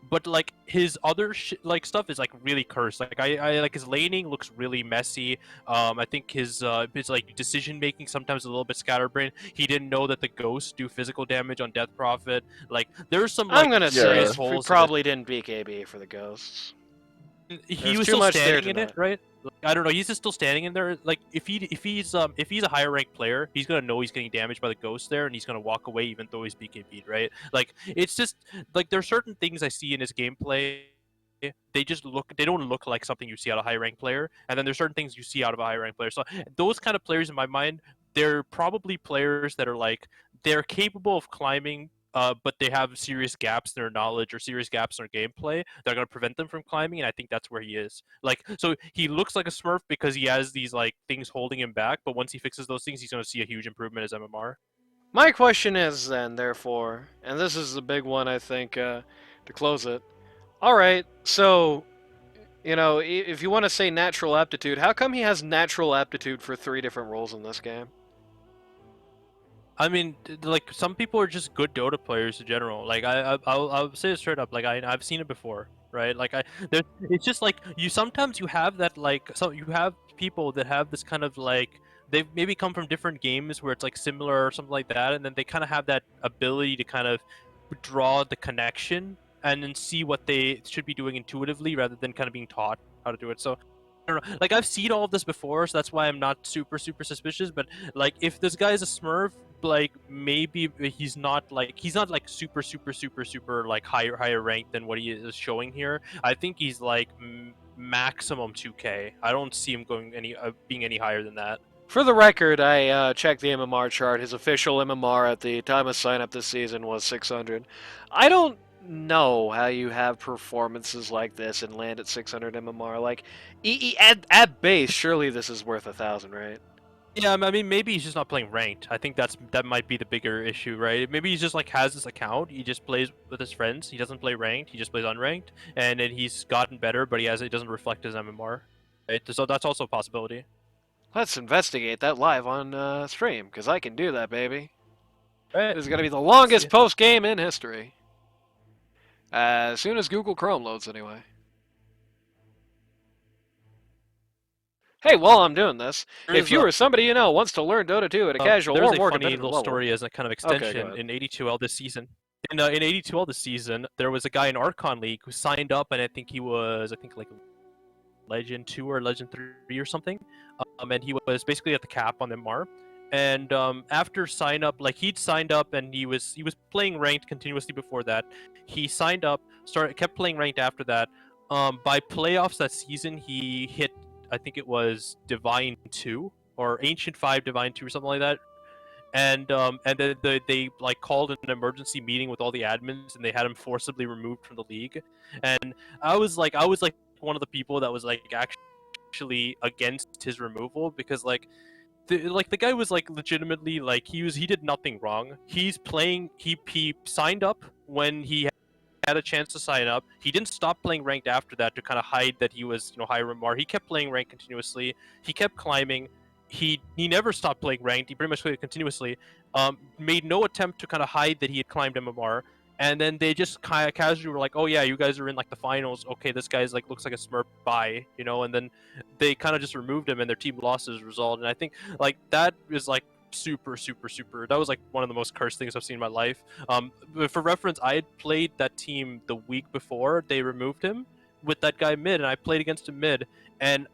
but like his other stuff is like really cursed. Like I like his laning looks really messy. I think his like decision making sometimes a little bit scatterbrained. He didn't know that the ghosts do physical damage on Death Prophet. Like there's some like I'm gonna say serious we holes probably didn't BKB for the ghosts. he There's was too still much there standing in tonight. it, right? Like, I don't know. He's just still standing in there. Like if he's a higher ranked player, he's gonna know he's getting damaged by the ghost there, and he's gonna walk away even though he's BKB'd, right? Like it's just like there are certain things I see in his gameplay. They don't look like something you see out of a high ranked player, and then there's certain things you see out of a high ranked player. So those kind of players in my mind, they're probably players that are like they're capable of climbing. But they have serious gaps in their knowledge or serious gaps in their gameplay that are going to prevent them from climbing, and I think that's where he is. Like, so he looks like a Smurf because he has these like things holding him back, but once he fixes those things, he's going to see a huge improvement as MMR. My question is then, therefore, and this is the big one I think to close it. All right, so if you want to say natural aptitude, how come he has natural aptitude for 3 different roles in this game? I mean, like some people are just good Dota players in general. Like I'll say it straight up. Like I've seen it before, right? Like it's just like sometimes you have that like you have people that have this kind of like they've maybe come from different games where it's like similar or something like that, and then they kind of have that ability to kind of draw the connection and then see what they should be doing intuitively rather than kind of being taught how to do it. So I don't know. Like I've seen all of this before, so that's why I'm not super suspicious. But like if this guy is a Smurf, like maybe he's not like super like higher ranked than what he is showing here. I think he's like maximum 2K. I don't see him going being any higher than that. For the record, I checked the MMR chart. His official MMR at the time of sign up this season was 600. I don't know how you have performances like this and land at 600 MMR. Like, at base, surely this is worth 1,000, right? Yeah, I mean, maybe he's just not playing ranked. I think that might be the bigger issue, right? Maybe he's just like has this account. He just plays with his friends. He doesn't play ranked. He just plays unranked, and then he's gotten better, but it doesn't reflect his MMR. Right? So that's also a possibility. Let's investigate that live on stream, because I can do that, baby. Right. This is going to be the longest post-game in history. As soon as Google Chrome loads, anyway. Hey, while I'm doing this, if There's you a- or somebody you know wants to learn Dota 2 at a casual There's or a more funny competitive little level. story as a kind of Okay, go extension ahead. in 82L this season. In 82L this season, there was a guy in Archon League who signed up, and I think he was, like Legend 2 or Legend 3 or something. And he was basically at the cap on MR. And after sign up, like he'd signed up and he was playing ranked continuously before that. He signed up, kept playing ranked after that. By playoffs that season, he hit, I think it was Divine 2 or Ancient 5 Divine 2 or something like that. And then they like called an emergency meeting with all the admins and they had him forcibly removed from the league. And I was like one of the people that was like actually against his removal because the guy was like legitimately like he did nothing wrong. He's playing he signed up when he had a chance to sign up. He didn't stop playing ranked after that to kind of hide that he was, high RMR. He kept playing ranked continuously. He kept climbing. He never stopped playing ranked. He pretty much played continuously. Made no attempt to kind of hide that he had climbed MMR. And then they just kind of casually were like, "Oh yeah, you guys are in like the finals. Okay, this guy's like looks like a Smurf. Bye," And then they kind of just removed him, and their team lost as a result. And I think like that is like super, super, super. That was like one of the most cursed things I've seen in my life. But for reference, I had played that team the week before they removed him with that guy mid, and I played against him mid, and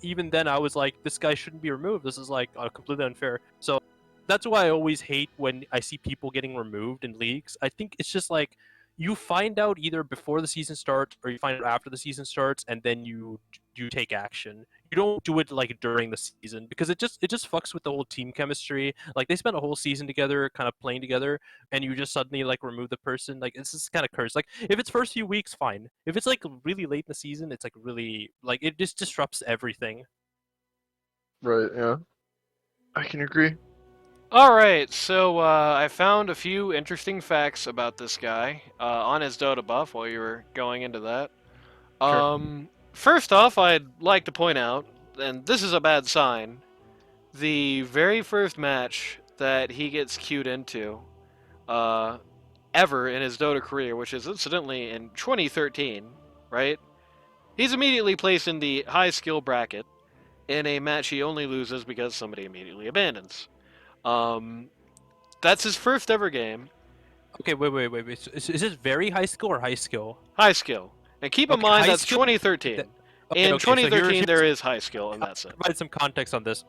even then I was like, this guy shouldn't be removed. This is like completely unfair. So that's why I always hate when I see people getting removed in leagues. I think it's just like you find out either before the season starts or you find out after the season starts, and then you take action. You don't do it like during the season because it just fucks with the whole team chemistry. Like they spent a whole season together, kind of playing together, and you just suddenly like remove the person. Like it's just kind of cursed. Like if it's first few weeks, fine. If it's like really late in the season, it's like really like it just disrupts everything. Right, yeah. I can agree. Alright, so I found a few interesting facts about this guy on his Dota buff while you were going into that. Sure. First off, I'd like to point out, and this is a bad sign, the very first match that he gets queued into ever in his Dota career, which is incidentally in 2013, right? He's immediately placed in the high skill bracket in a match he only loses because somebody immediately abandons. That's his first ever game. Okay, wait. So is this very high skill or high skill? High skill. And keep in Okay, mind high that's skill- 2013. Okay, In okay, so 2013, there is high skill, and that's it. Provide some context on this.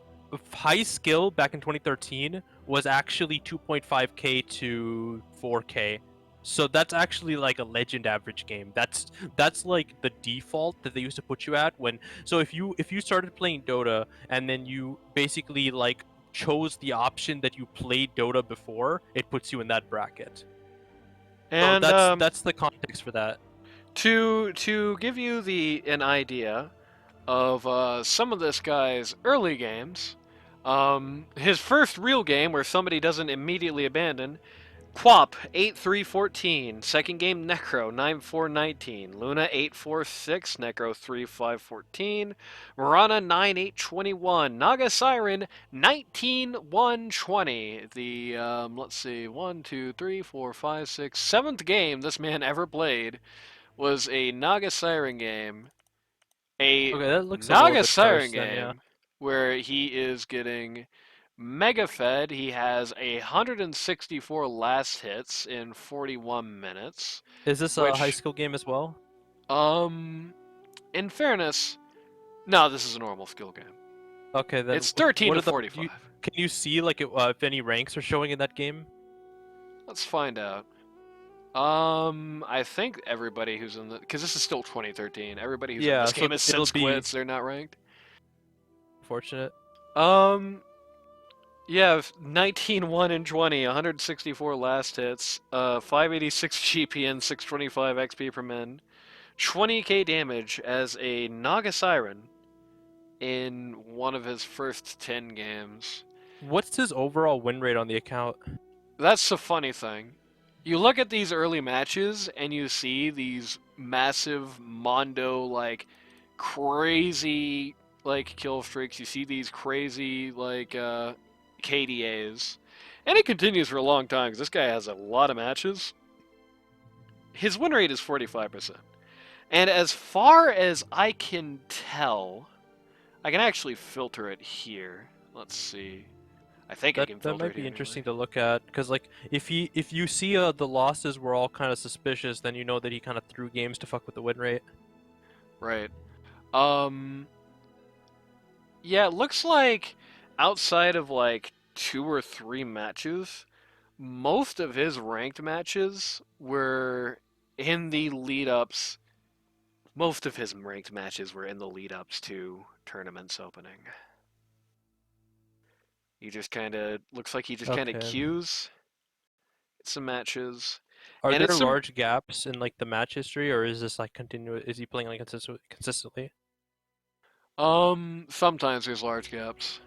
High skill back in 2013 was actually 2.5k to 4k. So that's actually like a legend average game. That's like the default that they used to put you at when. So if you started playing Dota and then you basically like chose the option that you played Dota before, it puts you in that bracket. And So that's the context for that. to give you an idea of some of this guy's early games, his first real game where somebody doesn't immediately abandon, Quap 8-3-14, second game Necro 9-4-19, Luna 8-4-6, Necro 3-5-14, Marana 9-8-21, Naga Siren 19-1-20. The let's see, 1, 2, 3, 4, 5, 6, seventh game this man ever played was a Naga Siren game. A Okay, that looks a little Naga bit Siren cursed then, yeah. game where he is getting mega fed. He has 164 last hits in 41 minutes. Is this a high skill game as well? In fairness, no, this is a normal skill game. Okay, then It's 13 what to are the- 45. Can you see like if any ranks are showing in that game? Let's find out. I think everybody who's in the, because this is still 2013. Everybody who's in Yeah, this so game has it'll since be- quits. They're not ranked. Fortunate. Yeah, 19-1-20, 164 last hits, 586 GP and 625 XP per min, 20k damage as a Naga Siren in one of his first 10 games. What's his overall win rate on the account? That's the funny thing. You look at these early matches and you see these massive Mondo, like, crazy, like, kill streaks. You see these crazy, like, KDAs. And it continues for a long time because this guy has a lot of matches. His win rate is 45%. And as far as I can tell, I can actually filter it here. Let's see. I think I can That filter might it be here interesting anyway. to look at, because like if you see the losses were all kind of suspicious, then you know that he kind of threw games to fuck with the win rate. Right. Yeah, it looks like outside of like 2 or 3 matches, most of his ranked matches were in the lead ups. Most of his ranked matches were in the lead ups to tournaments opening. He just kind of looks like he just kind of Okay. queues some matches, Are and it's there some. large gaps in like the match history, or is this like continuous? Is he playing like consistently? Sometimes there's large gaps.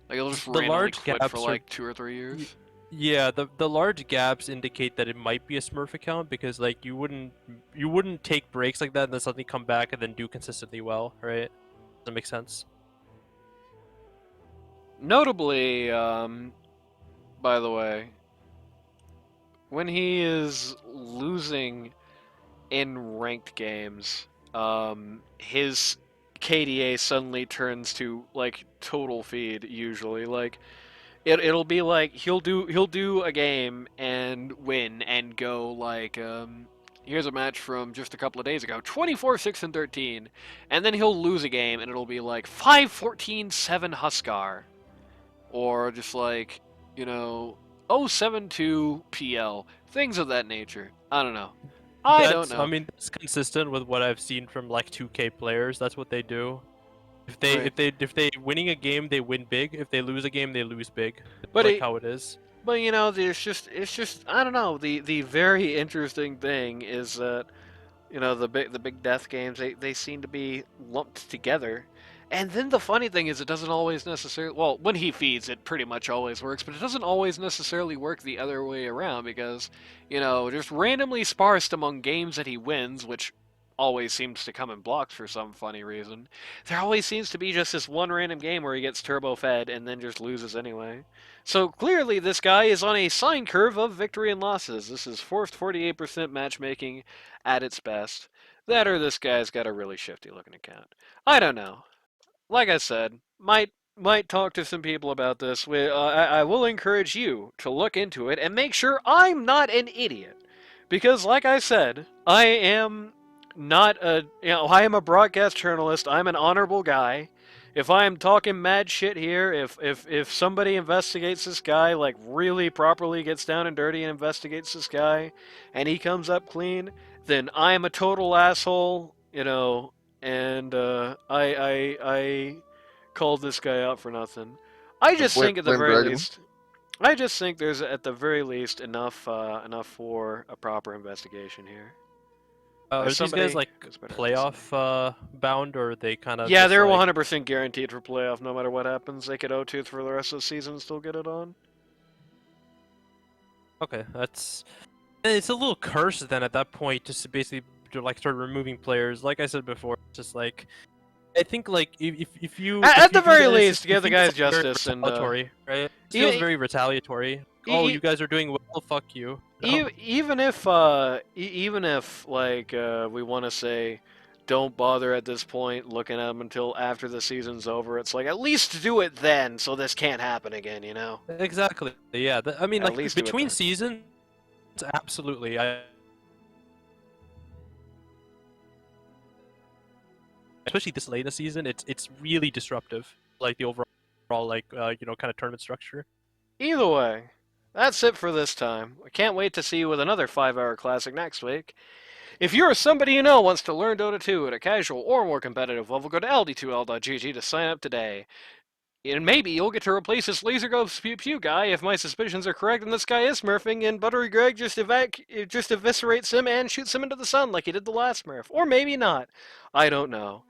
Like it'll just The randomly large quit for gaps are like 2 or 3 years. Yeah, the large gaps indicate that it might be a Smurf account, because like you wouldn't take breaks like that and then suddenly come back and then do consistently well, right? Does that make sense? Notably, by the way, when he is losing in ranked games, his KDA suddenly turns to like total feed usually. Like it'll be like he'll do a game and win and go like here's a match from just a couple of days ago, 24 6 and 13, and then he'll lose a game and it'll be like 5 14 7 Huskar, or just like, you know, 072 PL, things of that nature. I don't know. I don't I know. mean, that's consistent with what I've seen from like 2K players. That's what they do. If they Right. if they winning a game, they win big. If they lose a game, they lose big. It's But like it, how it is. but you know, it's just I don't know. The very interesting thing is that, you know, the big death games, they seem to be lumped together. And then the funny thing is, it doesn't always necessarily. Well, when he feeds, it pretty much always works, but it doesn't always necessarily work the other way around because, you know, just randomly sparsed among games that he wins, which always seems to come in blocks for some funny reason. There always seems to be just this one random game where he gets turbo fed and then just loses anyway. So clearly, this guy is on a sine curve of victory and losses. This is forced 48% matchmaking at its best. That or this guy's got a really shifty looking account. I don't know. Like I said, might talk to some people about this. I will encourage you to look into it and make sure I'm not an idiot, because like I said, I am not a I am a broadcast journalist. I'm an honorable guy. If I am talking mad shit here, if somebody investigates this guy, like really properly gets down and dirty and investigates this guy, and he comes up clean, then I'm a total asshole, and I called this guy out for nothing. I just Blame, think at the blame very Dragon. least, I just think there's at the very least enough for a proper investigation here. Are these guys Somebody like who's better at this than me. playoff bound, or are they kind of Yeah, just they're like 100% guaranteed for playoff no matter what happens. They could O2 for the rest of the season and still get it on. okay? It's a little cursed then at that point, just to basically to like start removing players. Like I said before, it's just like I think like if you At if the you do very this, least, it give the feels guys like very justice and retaliatory, right? It feels e- very retaliatory. e- Oh, e- you guys are doing well. Fuck you. No. even if like we want to say don't bother at this point looking at them until after the season's over, it's like at least do it then so this can't happen again, you know? Exactly. Yeah. I mean, At like least do it between then. seasons, absolutely. Especially this late in the season, it's really disruptive. Like the overall like kind of tournament structure. Either way, that's it for this time. I can't wait to see you with another 5-hour classic next week. If you're somebody you know wants to learn Dota 2 at a casual or more competitive level, go to ld2l.gg to sign up today. And maybe you'll get to replace this LaserGoesPewPew guy if my suspicions are correct and this guy is smurfing and Buttery Greg just eviscerates him and shoots him into the sun like he did the last smurf. Or maybe not. I don't know.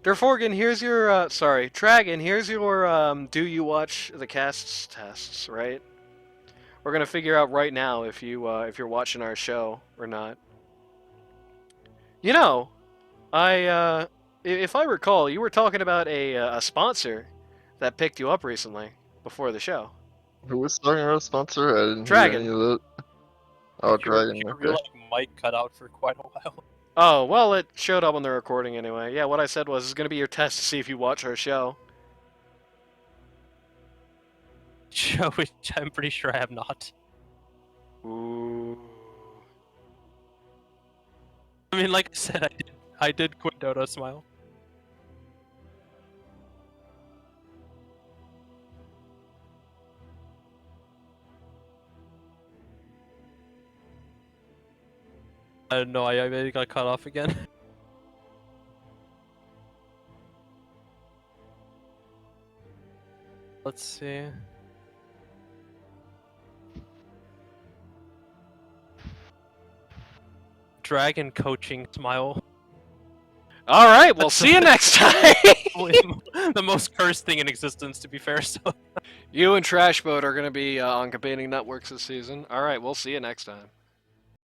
Derforgan, here's your, Dragon, here's your, do you watch the casts tests, right? We're gonna figure out right now if you're watching our show or not. You know, if I recall, you were talking about a sponsor that picked you up recently before the show. Who was talking about a sponsor? I didn't hear Dragon. any of that. Oh, Your Dragon. your Okay. like mic cut out for quite a while. Oh, well, it showed up on the recording anyway. Yeah, what I said was, it's gonna be your test to see if you watch our show. Show which I'm pretty sure I have not. Ooh. I mean, like I said, I did quit Dota, smile. I don't know, I maybe got cut off again. Let's see. Dragon coaching, smile. Alright, we'll see you next time! The most cursed thing in existence, to be fair, so. You and Trash Boat are gonna be on competing networks this season. Alright, we'll see you next time.